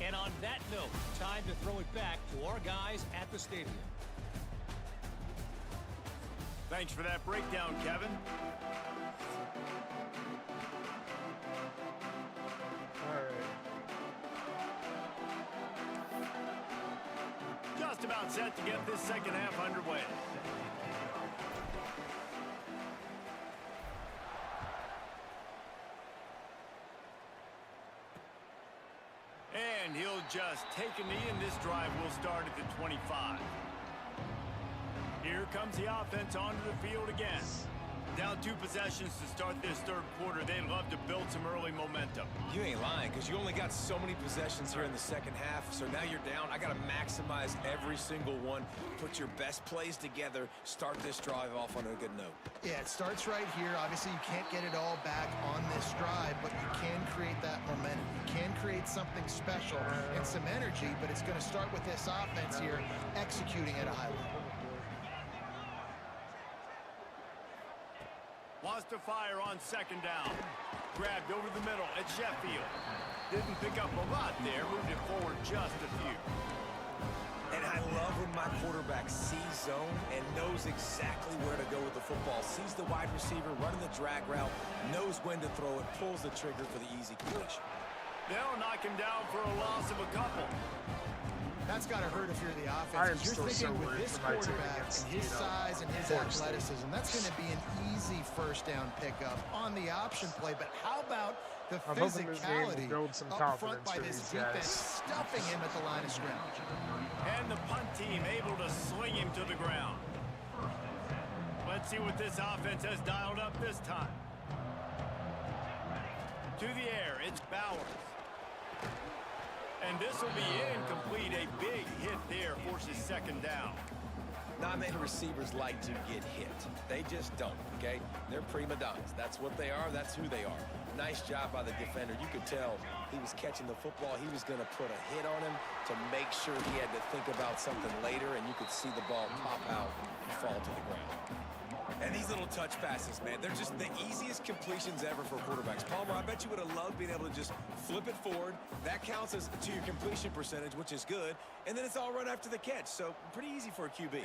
And on that note, time to throw it back to our guys at the stadium. Thanks for that breakdown, Kevin. Just about set to get this second half underway. And he'll just take a knee, and this drive will start at the 25. Here comes the offense onto the field again. Down 2 possessions to start this third quarter. They'd love to build some early momentum. You ain't lying, because you only got so many possessions here in the second half, so now you're down. I got to maximize every single one, put your best plays together, start this drive off on a good note. Yeah, it starts right here. Obviously, you can't get it all back on this drive, but you can create that momentum. You can create something special and some energy, but it's going to start with this offense here executing at a high level. Wants to fire on second down. Grabbed over the middle at Sheffield. Didn't pick up a lot there. Moved it forward just a few. And I love when my quarterback sees zone and knows exactly where to go with the football. Sees the wide receiver running the drag route, knows when to throw it, pulls the trigger for the easy completion. They'll knock him down for a loss of a couple. That's got to hurt if you're the offense. You're thinking with this quarterback and his size and his athleticism, that's going to be an easy first down pickup on the option play. But how about the physicality up front by this defense, stuffing him at the line of scrimmage? And the punt team able to swing him to the ground. Let's see what this offense has dialed up this time. To the air, it's Bowers. And this will be incomplete. A big hit there forces second down. Not many receivers like to get hit. They just don't, okay? They're prima donnas. That's what they are. That's who they are. Nice job by the defender. You could tell he was catching the football. He was going to put a hit on him to make sure he had to think about something later, and you could see the ball pop out and fall to the ground. And these little touch passes, man, they're just the easiest completions ever for quarterbacks. Palmer, I bet you would have loved being able to just flip it forward. That counts as to your completion percentage, which is good. And then it's all run after the catch. So pretty easy for a QB.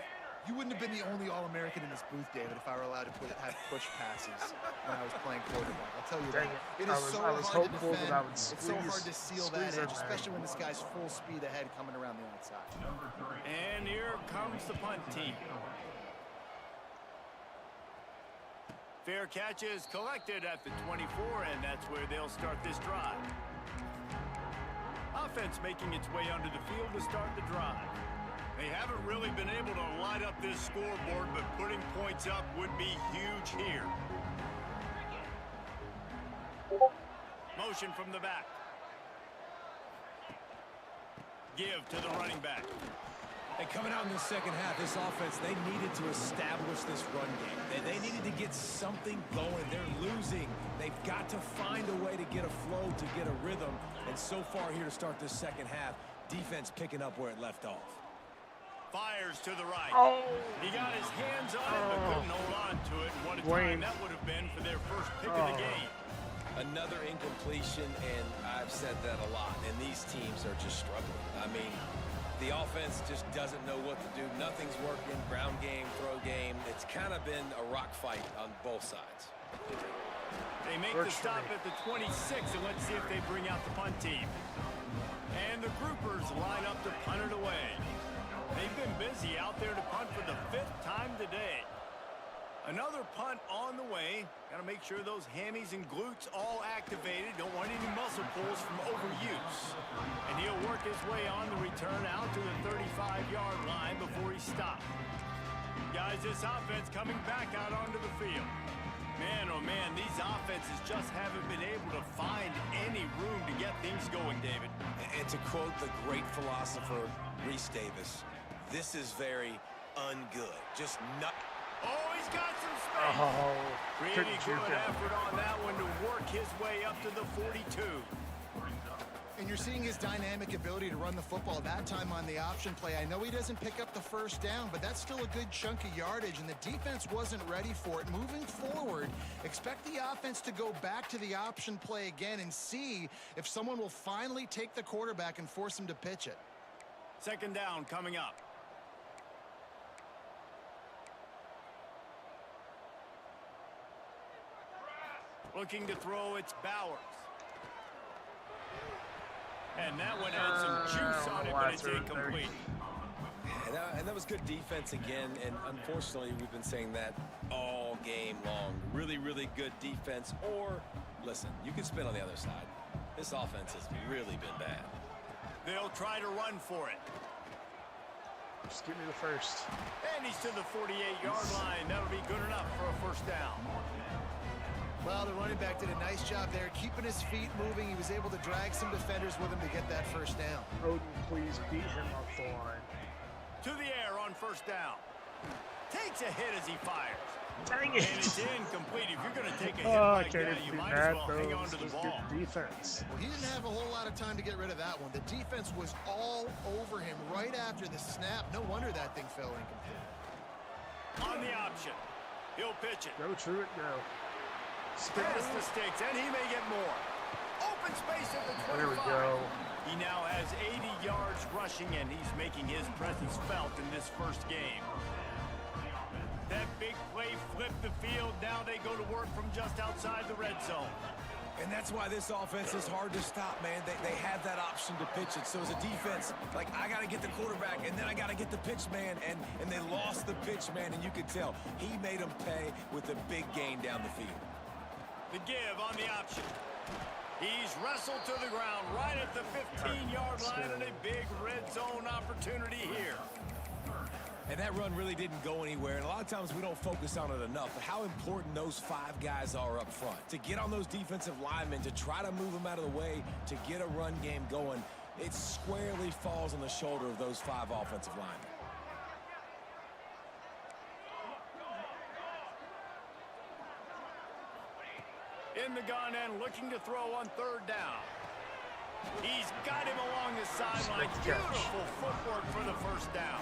You wouldn't have been the only All-American in this booth, David, if I were allowed to have push passes when I was playing quarterback. I'll tell you that. It is so hard to defend. It's so hard to seal that edge, especially when this guy's full speed ahead coming around the outside. And here comes the punt team. Fair catch is collected at the 24, and that's where they'll start this drive. Offense making its way onto the field to start the drive. They haven't really been able to light up this scoreboard, but putting points up would be huge here. Motion from the back. Give to the running back. And coming out in the second half, this offense, they needed to establish this run game. They needed to get something going. They're losing. They've got to find a way to get a flow, to get a rhythm. And so far here to start this second half, defense picking up where it left off. Fires to the right. Oh. He got his hands on it, but couldn't hold on to it. What a time that would have been for their first pick of the game. Another incompletion, and I've said that a lot. And these teams are just struggling. I mean, the offense just doesn't know what to do. Nothing's working. Ground game, throw game. It's kind of been a rock fight on both sides. They make the stop at the 26, and let's see if they bring out the punt team. And the groupers line up to punt it away. They've been busy out there to punt for the 5th time today. Another punt on the way. Got to make sure those hammies and glutes all activated. Don't want any muscle pulls from overuse. And he'll work his way on the return out to the 35-yard line before he stopped. Guys, this offense coming back out onto the field. Man, oh man, these offenses just haven't been able to find any room to get things going, David. And to quote the great philosopher, Reese Davis, this is very ungood. Just not... Oh, he's got some space. Pretty good effort on that one to work his way up to the 42. And you're seeing his dynamic ability to run the football, that time on the option play. I know he doesn't pick up the first down, but that's still a good chunk of yardage, and the defense wasn't ready for it. Moving forward, expect the offense to go back to the option play again and see if someone will finally take the quarterback and force him to pitch it. Second down coming up. Looking to throw, it's Bowers. And that one had some juice on it, but it's incomplete. And that was good defense again, and unfortunately, we've been saying that all game long. Really, really good defense, or, listen, you can spin on the other side. This offense has really been bad. They'll try to run for it. Just give me the first. And he's to the 48-yard line. That'll be good enough for a first down. Well, the running back did a nice job there, keeping his feet moving. He was able to drag some defenders with him to get that first down. Odin, please beat him up the line. To the air on first down. Takes a hit as he fires. Dang it! And it's incomplete. If you're going to take a hit like that, you might as well hang on to the ball. Defense. Well, he didn't have a whole lot of time to get rid of that one. The defense was all over him right after the snap. No wonder that thing fell incomplete. On the option. He'll pitch it. Go Truett, go. Pass the sticks, and he may get more. Open space at the 25. There we go. He now has 80 yards rushing, and he's making his presence felt in this first game. That big play flipped the field. Now they go to work from just outside the red zone. And that's why this offense is hard to stop, man. They have that option to pitch it. So as a defense, like, I got to get the quarterback, and then I got to get the pitch man, and they lost the pitch man, and you could tell. He made them pay with a big gain down the field. The give on the option. He's wrestled to the ground right at the 15-yard line, and a big red zone opportunity here. And that run really didn't go anywhere, and a lot of times we don't focus on it enough, but how important those 5 guys are up front. To get on those defensive linemen, to try to move them out of the way, to get a run game going, it squarely falls on the shoulder of those 5 offensive linemen. In the gun and looking to throw on third down. He's got him along the sideline. Beautiful footwork for the first down.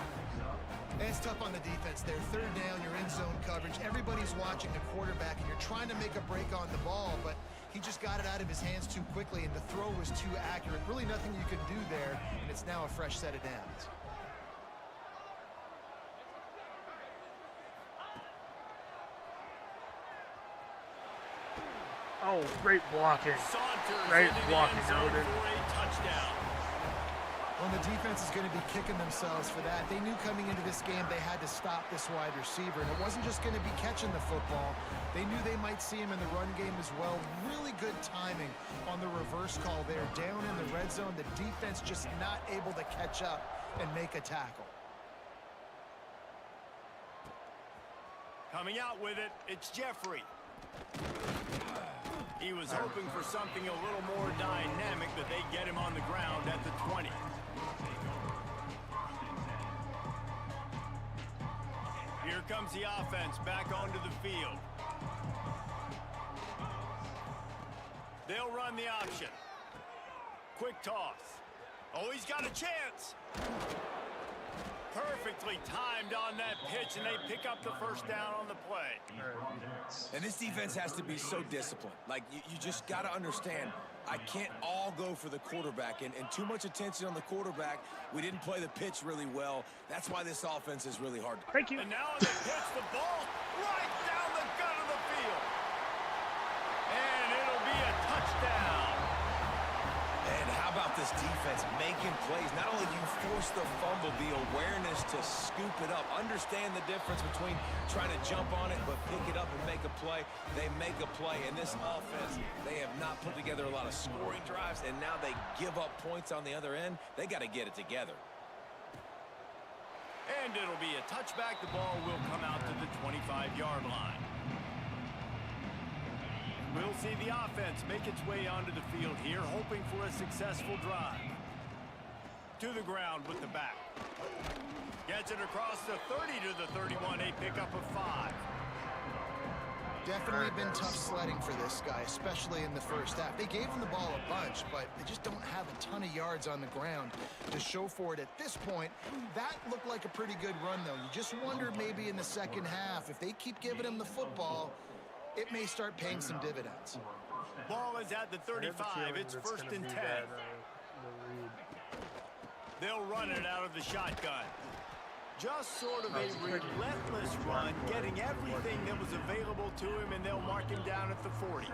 It's tough on the defense there. Third down, you're in zone coverage. Everybody's watching the quarterback, and you're trying to make a break on the ball, but he just got it out of his hands too quickly, and the throw was too accurate. Really nothing you could do there, and it's now a fresh set of downs. Oh, great blocking. Great blocking, Odin. Well, the defense is going to be kicking themselves for that. They knew coming into this game they had to stop this wide receiver, and it wasn't just going to be catching the football. They knew they might see him in the run game as well. Really good timing on the reverse call there. Down in the red zone, the defense just not able to catch up and make a tackle. Coming out with it, it's Jeffrey. He was hoping for something a little more dynamic, but they get him on the ground at the 20. Here comes the offense back onto the field. They'll run the option. Quick toss. Oh, he's got a chance. Perfectly timed on that pitch, and they pick up the first down on the play. And this defense has to be so disciplined. Like, you just got to understand, I can't all go for the quarterback, and too much attention on the quarterback. We didn't play the pitch really well. That's why this offense is really hard. Thank you. And now they pitch the ball right down the gut of the field. And it'll be a touchdown. And how about this defense making plays? Not only do you force the fumble, the awareness to scoop it up. Understand the difference between trying to jump on it but pick it up and make a play. They make a play. In this offense, they have not put together a lot of scoring drives, and now they give up points on the other end. They got to get it together. And it'll be a touchback. The ball will come out to the 25-yard line. We'll see the offense make its way onto the field here, hoping for a successful drive. To the ground with the back. Gets it across the 30 to the 31, a pickup of 5. Definitely been tough sledding for this guy, especially in the first half. They gave him the ball a bunch, but they just don't have a ton of yards on the ground to show for it at this point. That looked like a pretty good run, though. You just wonder maybe in the second half, if they keep giving him the football, it may start paying some dividends. Ball is at the 35. It's 1st and 10. They'll run it out of the shotgun. Just sort of a relentless run, getting everything that was available to him, and they'll mark him down at the 40.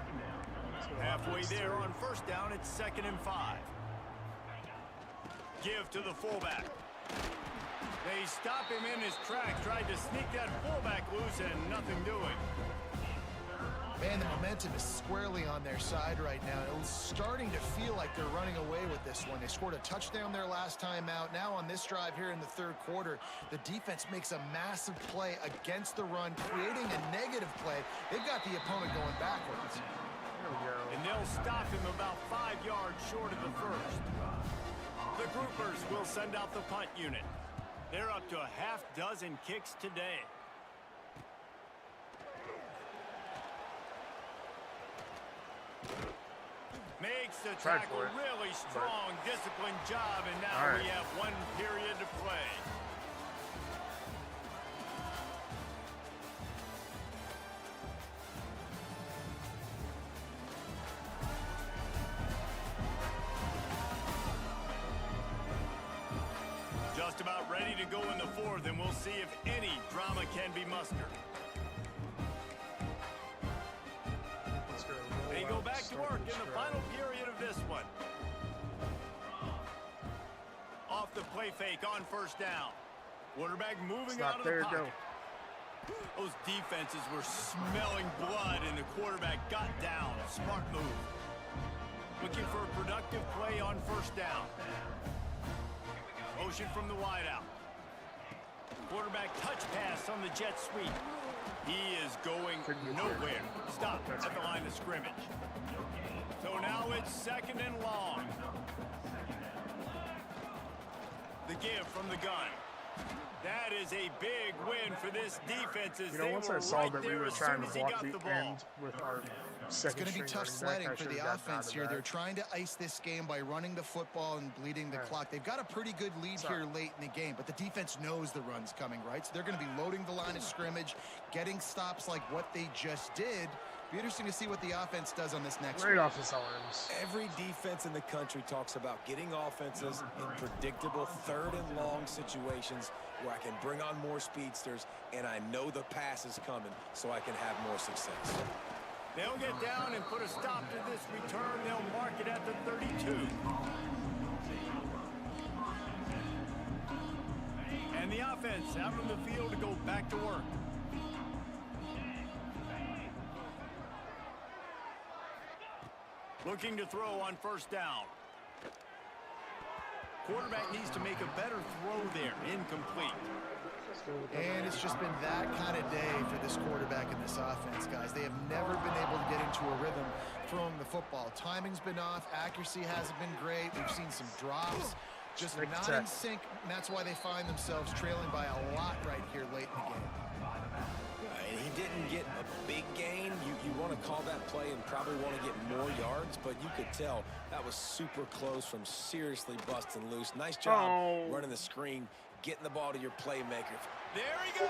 Halfway there on 1st down, it's 2nd and 5. Give to the fullback. They stop him in his tracks, tried to sneak that fullback loose, and nothing doing. Man, the momentum is squarely on their side right now. It's starting to feel like they're running away with this one. They scored a touchdown their last time out. Now on this drive here in the 3rd quarter, the defense makes a massive play against the run, creating a negative play. They've got the opponent going backwards. There we go. And they'll stop him about 5 yards short of the 1st. The groupers will send out the punt unit. They're up to a half dozen kicks today. Makes the tackle really strong, disciplined job, and now we have 1 period to play. Just about ready to go in the 4th, and we'll see if any drama can be mustered. They go back to work in the final period of this one. Off the play fake on 1st down. Quarterback moving out of the pocket. Those defenses were smelling blood, and the quarterback got down. Smart move. Looking for a productive play on 1st down. Motion from the wideout. Quarterback touch pass on the jet sweep. He is going nowhere. Stop at the line of scrimmage. So now it's 2nd and long. The give from the gun. That is a big win for this defense. As they once were I saw right that we there were as trying soon to as he block got the the ball. end with our It's going to be tough sledding for the offense here. They're trying to ice this game by running the football and bleeding the clock. They've got a pretty good lead here late in the game, but the defense knows the run's coming, right? So they're going to be loading the line of scrimmage, getting stops like what they just did. Be interesting to see what the offense does on this next right off his arms. Every defense in the country talks about getting offenses in predictable 3rd and long situations where I can bring on more speedsters and I know the pass is coming so I can have more success. They'll get down and put a stop to this return. They'll mark it at the 32. And the offense out on the field to go back to work. Looking to throw on 1st down. Quarterback needs to make a better throw there. Incomplete. And it's just been that kind of day for this quarterback and this offense, guys. They have never been able to get into a rhythm throwing the football. Timing's been off. Accuracy hasn't been great. We've seen some drops. Just not in sync, and that's why they find themselves trailing by a lot right here late in the game. And he didn't get a big gain. You want to call that play and probably want to get more yards, but you could tell that was super close from seriously busting loose. Nice job running the screen, getting the ball to your playmaker. There he goes.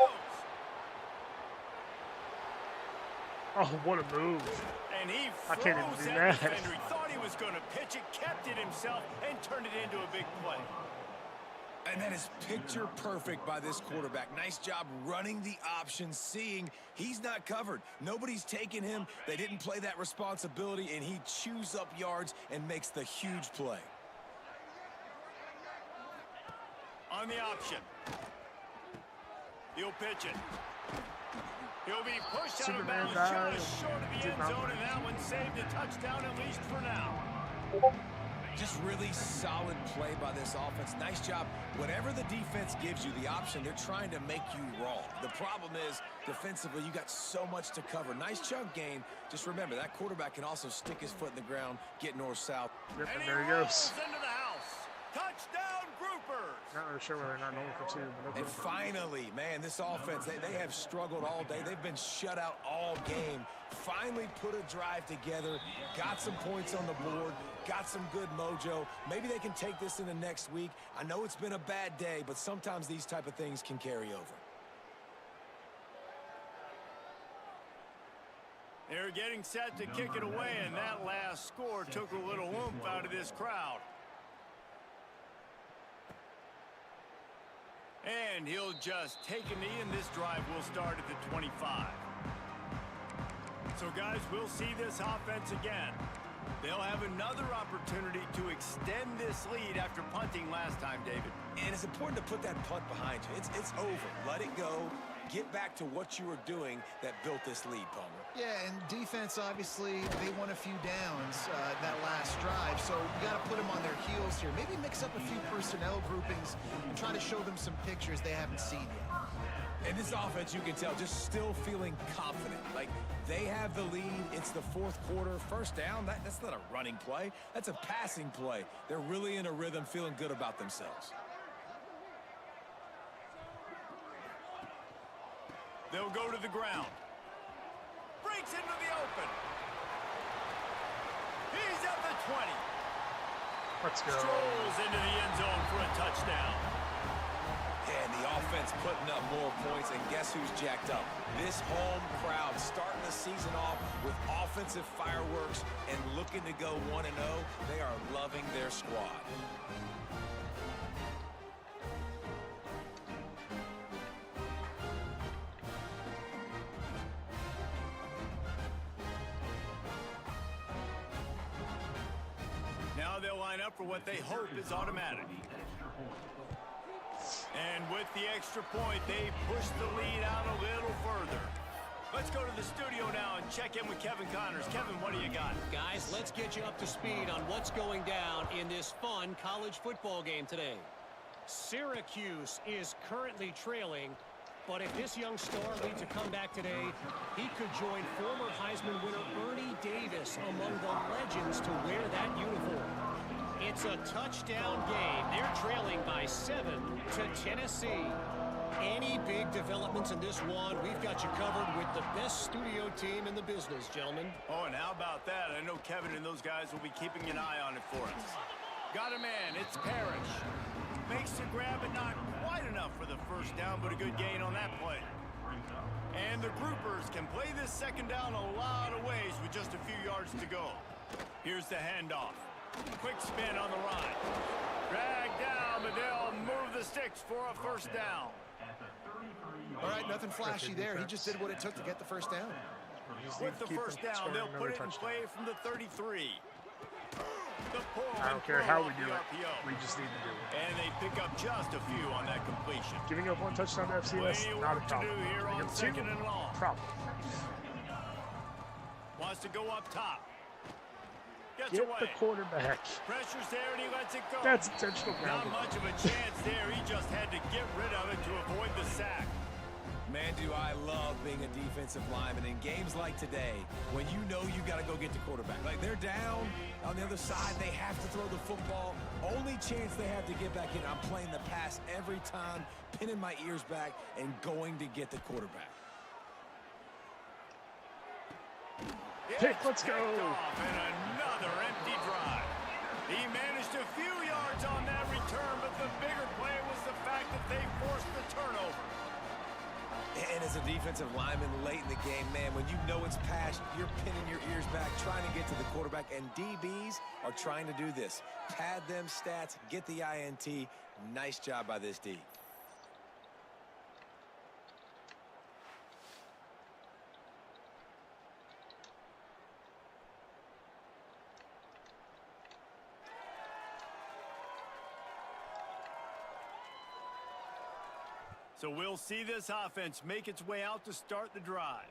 Oh, what a move. And he I can't even froze do that that. defender. He thought he was going to pitch it, kept it himself, and turned it into a big play. And that is picture perfect by this quarterback. Nice job running the option, seeing he's not covered. Nobody's taking him. They didn't play that responsibility, and he chews up yards and makes the huge play. On the option. He'll pitch it. He'll be pushed out of bounds just short of the end zone, and that one saved a touchdown at least for now. Just really solid play by this offense. Nice job. Whatever the defense gives you the option, they're trying to make you wrong. The problem is, defensively, you got so much to cover. Nice chunk gain. Just remember, that quarterback can also stick his foot in the ground, get north-south. Yep, and there he goes. Into the house. Touchdown, Groupers. Not really sure whether they're not going for 2. But And finally, man, this offense, they have struggled all day. They've been shut out all game. Finally put a drive together, got some points on the board, got some good mojo. Maybe they can take this into next week. I know it's been a bad day, but sometimes these type of things can carry over. They're getting set to kick it away, and that last score took a little oomph out of this crowd. And he'll just take a knee, and this drive will start at the 25. So, guys, we'll see this offense again. They'll have another opportunity to extend this lead after punting last time, David. And it's important to put that punt behind you. It's over. Let it go. Get back to what you were doing that built this lead, Palmer. Yeah, and defense, obviously, they won a few downs that last drive, so you got to put them on their heels here. Maybe mix up a few personnel groupings and try to show them some pictures they haven't seen yet. And this offense, you can tell, just still feeling confident. Like, they have the lead. It's the fourth quarter. First down, that's not a running play. That's a passing play. They're really in a rhythm, feeling good about themselves. They'll go to the ground. Breaks into the open. He's at the 20. let's go. Strolls into the end zone for a touchdown. And the offense putting up more points, and guess who's jacked up? This home crowd starting the season off with offensive fireworks and looking to go 1-0. They are loving their squad. Now they'll line up for what they hope is automatic. And with the extra point, they push the lead out a little further. Let's go to the studio now and check in with Kevin Connors. Kevin, what do you got? Guys, let's get you up to speed on what's going down in this fun college football game today. Syracuse is currently trailing, but if this young star leads a comeback today, he could join former Heisman winner Ernie Davis among the legends to wear that uniform. It's a touchdown game. They're trailing by 7 to Tennessee. Any big developments in this one, we've got you covered with the best studio team in the business, gentlemen. Oh, and how about that? I know Kevin and those guys will be keeping an eye on it for us. Got a man. It's Parrish. Makes the grab, but not quite enough for the first down, but a good gain on that play. And the groupers can play this second down a lot of ways with just a few yards to go. Here's the handoff. Quick spin on the run. Drag down, but they'll move the sticks for a first down. All right, nothing flashy there. He just did what it took to get the first down. With the first down, they'll put it in play from the 33. The pull I don't care how we do it. We just need to do it. And they pick up just a few on that completion. Giving up one touchdown to FCS, not a problem. Here on second and long. Problem. Wants to go up top. Gets Get away. the quarterback. Pressure's there and he lets it go. That's intentional grounding. Not much of a chance there. He just had to get rid of it to avoid the sack. Man, do I love being a defensive lineman in games like today when you know you got to go get the quarterback. Like, they're down on the other side. They have to throw the football. Only chance they have to get back in. I'm playing the pass every time, pinning my ears back and going to get the quarterback. Pick, let's go. And another empty drive. He managed a few yards on that return, but the bigger play was the fact that they forced the turnover. And as a defensive lineman late in the game, man, when you know it's past, you're pinning your ears back, trying to get to the quarterback, and DBs are trying to do this. Pad them stats, get the INT. Nice job by this D. So we'll see this offense make its way out to start the drive.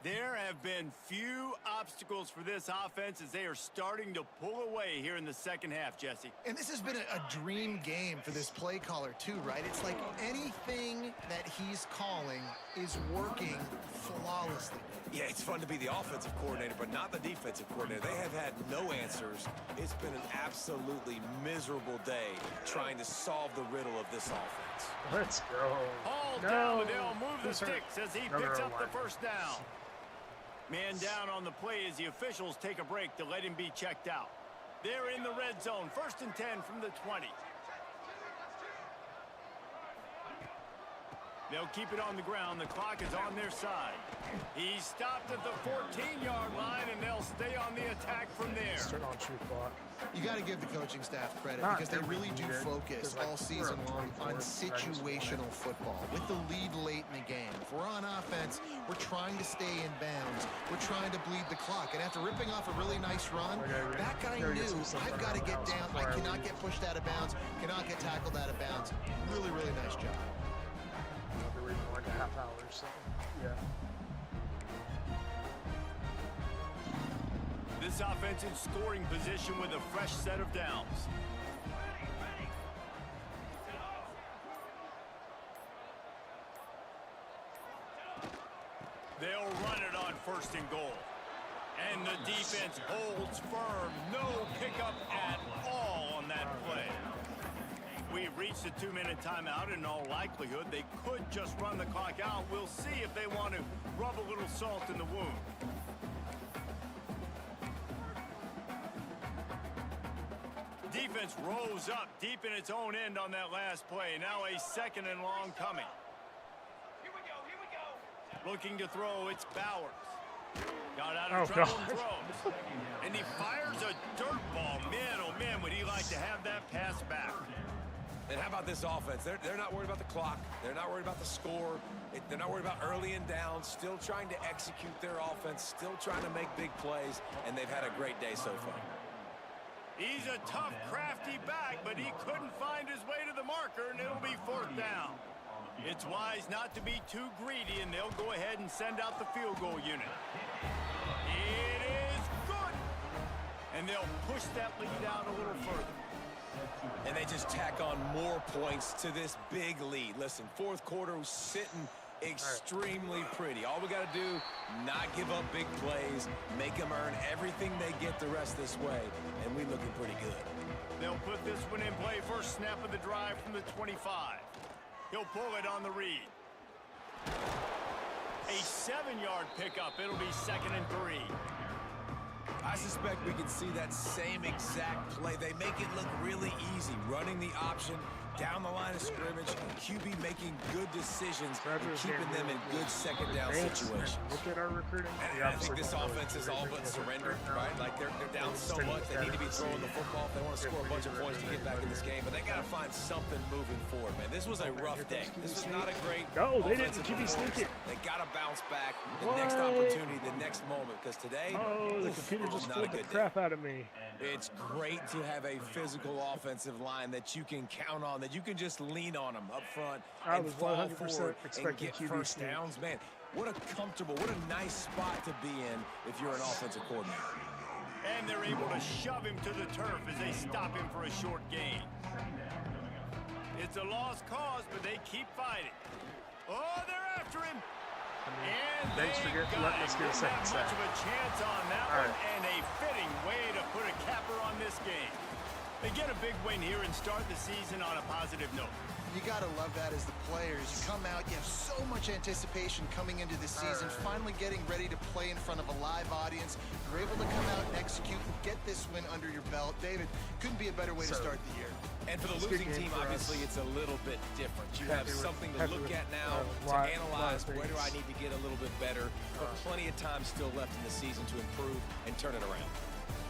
There have been few obstacles for this offense as they are starting to pull away here in the second half, Jesse. And this has been a dream game for this play caller too, right? It's like anything that he's calling is working flawlessly. Yeah, it's fun to be the offensive coordinator, but not the defensive coordinator. They have had no answers. It's been an absolutely miserable day trying to solve the riddle of this offense. Let's go. Hauled No. down, they'll move the Who's hurt? sticks as he Another picks up the O-lineman. first down. Man down on the play as the officials take a break to let him be checked out. They're in the red zone, 1st and 10 from the 20. They'll keep it on the ground. The clock is on their side. He's stopped at the 14-yard line, and they'll stay on the attack from there. Straight on true block. You got to give the coaching staff credit Not because they every really do unit, focus 'cause, like, all season we're long up on 24, situational football. With the lead late in the game, if we're on offense, we're trying to stay in bounds. We're trying to bleed the clock. And after ripping off a really nice run, that guy knew, I've got to get down. I cannot get pushed out of bounds, cannot get tackled out of bounds. Really, really nice job. They're waiting like a half hour, so yeah. This offense in scoring position with a fresh set of downs. They'll run it on 1st and goal. And the defense holds firm. No pickup at all on that play. We've reached a 2-minute timeout. In all likelihood, they could just run the clock out. We'll see if they want to rub a little salt in the wound. Defense rose up deep in its own end on that last play. Now a 2nd and long coming. Looking to throw, it's Bowers. Got out of trouble and throws. And he fires a dirt ball. Man, oh man, would he like to have that pass back. And how about this offense? They're not worried about the clock. They're not worried about the score. They're not worried about early and down. Still trying to execute their offense. Still trying to make big plays. And they've had a great day so far. He's a tough, crafty back, but he couldn't find his way to the marker, and it'll be 4th down. It's wise not to be too greedy, and they'll go ahead and send out the field goal unit. It is good. And they'll push that lead out a little further. And they just tack on more points to this big lead. Listen, 4th quarter was sitting extremely pretty. All we got to do, not give up big plays, make them earn everything they get the rest this way, and we looking pretty good. They'll put this one in play. First snap of the drive from the 25. He'll pull it on the read. A 7-yard pickup. It'll be 2nd and 3. I suspect we can see that same exact play. They make it look really easy, running the option down the line of scrimmage, QB making good decisions and keeping them in good 2nd down situations. Look at our recruiting. And I think this offense is all but surrendered, right? Like they're down so much, they need to be throwing the football if they want to score a bunch of points to get back in this game. But they got to find something moving forward, man. This was a rough day. This was not a great offensive performance. They got to bounce back the next opportunity, the next moment, because today, the computer just flipped the crap out of me. It's great to have a physical offensive line that you can count on, that you can just lean on them up front and fall forward and get first downs. Man, what a comfortable, what a nice spot to be in if you're an offensive coordinator. And they're able to shove him to the turf as they stop him for a short gain. It's a lost cause, but they keep fighting. Oh, they're after him. And thanks for letting us get a second sack. Much of a chance on that one, and a fitting way to put a capper on this game. They get a big win here and start the season on a positive note. You got to love that as the players. You come out, you have so much anticipation coming into the season, finally getting ready to play in front of a live audience. You're able to come out and execute and get this win under your belt. David, couldn't be a better way to start the year. And for the losing team, obviously, it's a little bit different. You have something to look at now, to analyze where do I need to get a little bit better, but plenty of time still left in the season to improve and turn it around.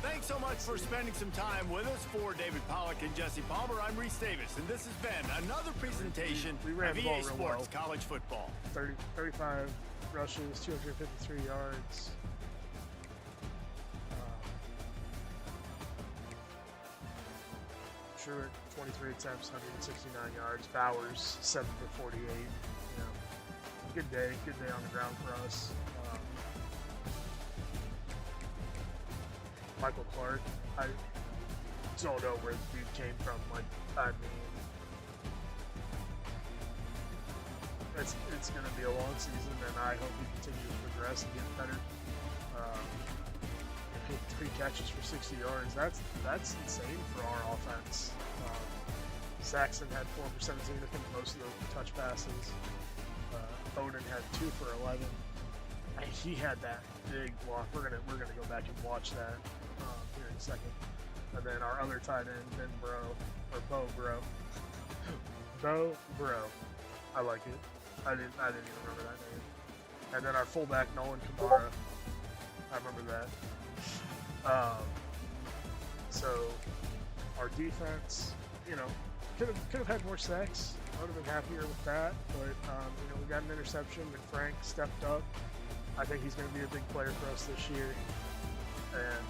Thanks so much for spending some time with us. For David Pollack and Jesse Palmer, I'm Reese Davis, and this has been another presentation of EA Sports College Football. 35 rushes, 253 yards. Truett, 23 attempts, 169 yards. Bowers, 7 for 48. You know, good day on the ground for us. Michael Clark, I don't know where the dude came from. Like, I mean, it's going to be a long season, and I hope he continues to progress and get better. with 3 catches for 60 yards. That's insane for our offense. Saxon had 4 for 17. I think most of those were touch passes. Odin had 2 for 11. And he had that big block. We're gonna go back and watch that here in a second. And then our other tight end, Ben Bro, or Bo Bro. Bo Bro. I like it. I didn't even remember that name. And then our fullback, Nolan Kamara. I remember that. So our defense, you know, could have had more sacks. I would have been happier with that. But you know, we got an interception. McFrank stepped up. I think he's going to be a big player for us this year. And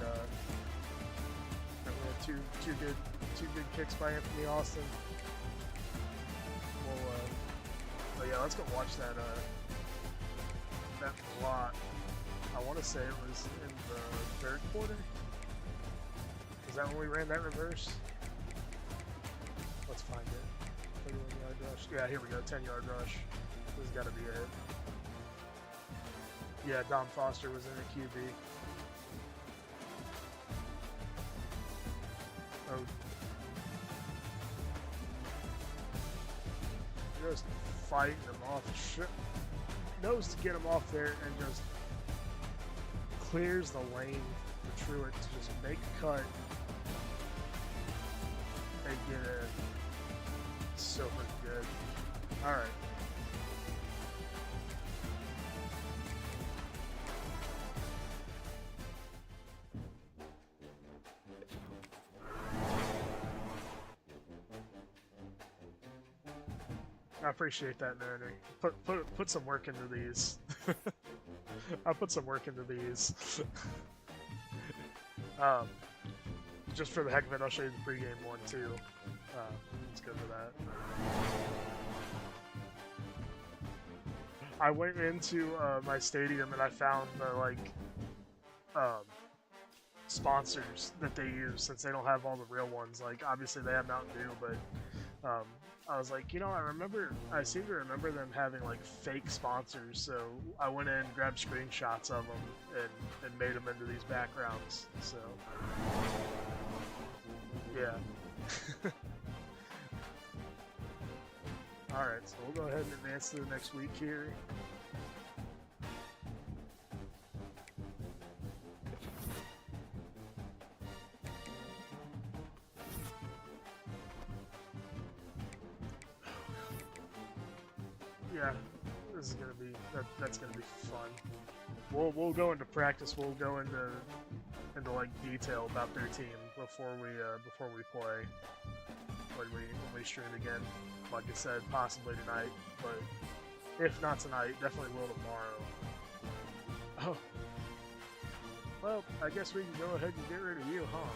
we had two good kicks by Anthony Austin. But yeah, let's go watch that block. I want to say it was in the 3rd quarter. Is that when we ran that reverse? Let's find it. 31-yard rush. Yeah, here we go. 10-yard rush. This has got to be it. Yeah, Dom Foster was in the QB. Oh. Just fighting him off. Knows to get him off there and just clears the lane for Truett to just make a cut and get in. So freaking good. Alright. I appreciate that, Mariner. Put some work into these. I put some work into these. Just for the heck of it, I'll show you the pregame one too. Let's go to that. I went into my stadium and I found the sponsors that they use, since they don't have all the real ones. Like, obviously they have Mountain Dew, but I was like, you know, I seem to remember them having like fake sponsors, so I went in, grabbed screenshots of them, and made them into these backgrounds. So yeah. All right, so we'll go ahead and advance to the next week here. Yeah, this is gonna be that's gonna be fun. We'll go into practice. We'll go into like detail about their team before we play when we stream again. Like I said, possibly tonight, but if not tonight, definitely will tomorrow. Oh, well, I guess we can go ahead and get rid of you, huh?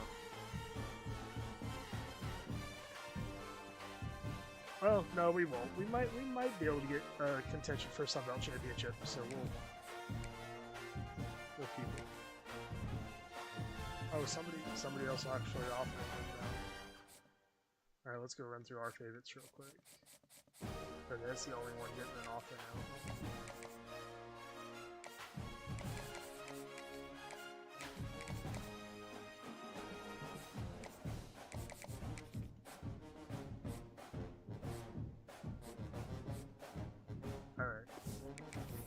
Well, no, we won't. We might be able to get contention for a Sun Belt Championship, so we'll keep it. Oh, somebody else actually offered it now. All right, let's go run through our favorites real quick. And that's the only one getting an offer now.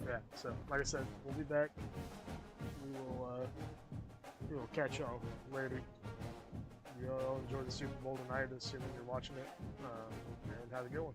Yeah, so like I said, we'll be back. We will catch y'all later. You all enjoy the Super Bowl tonight, assuming you're watching it, and have a good one.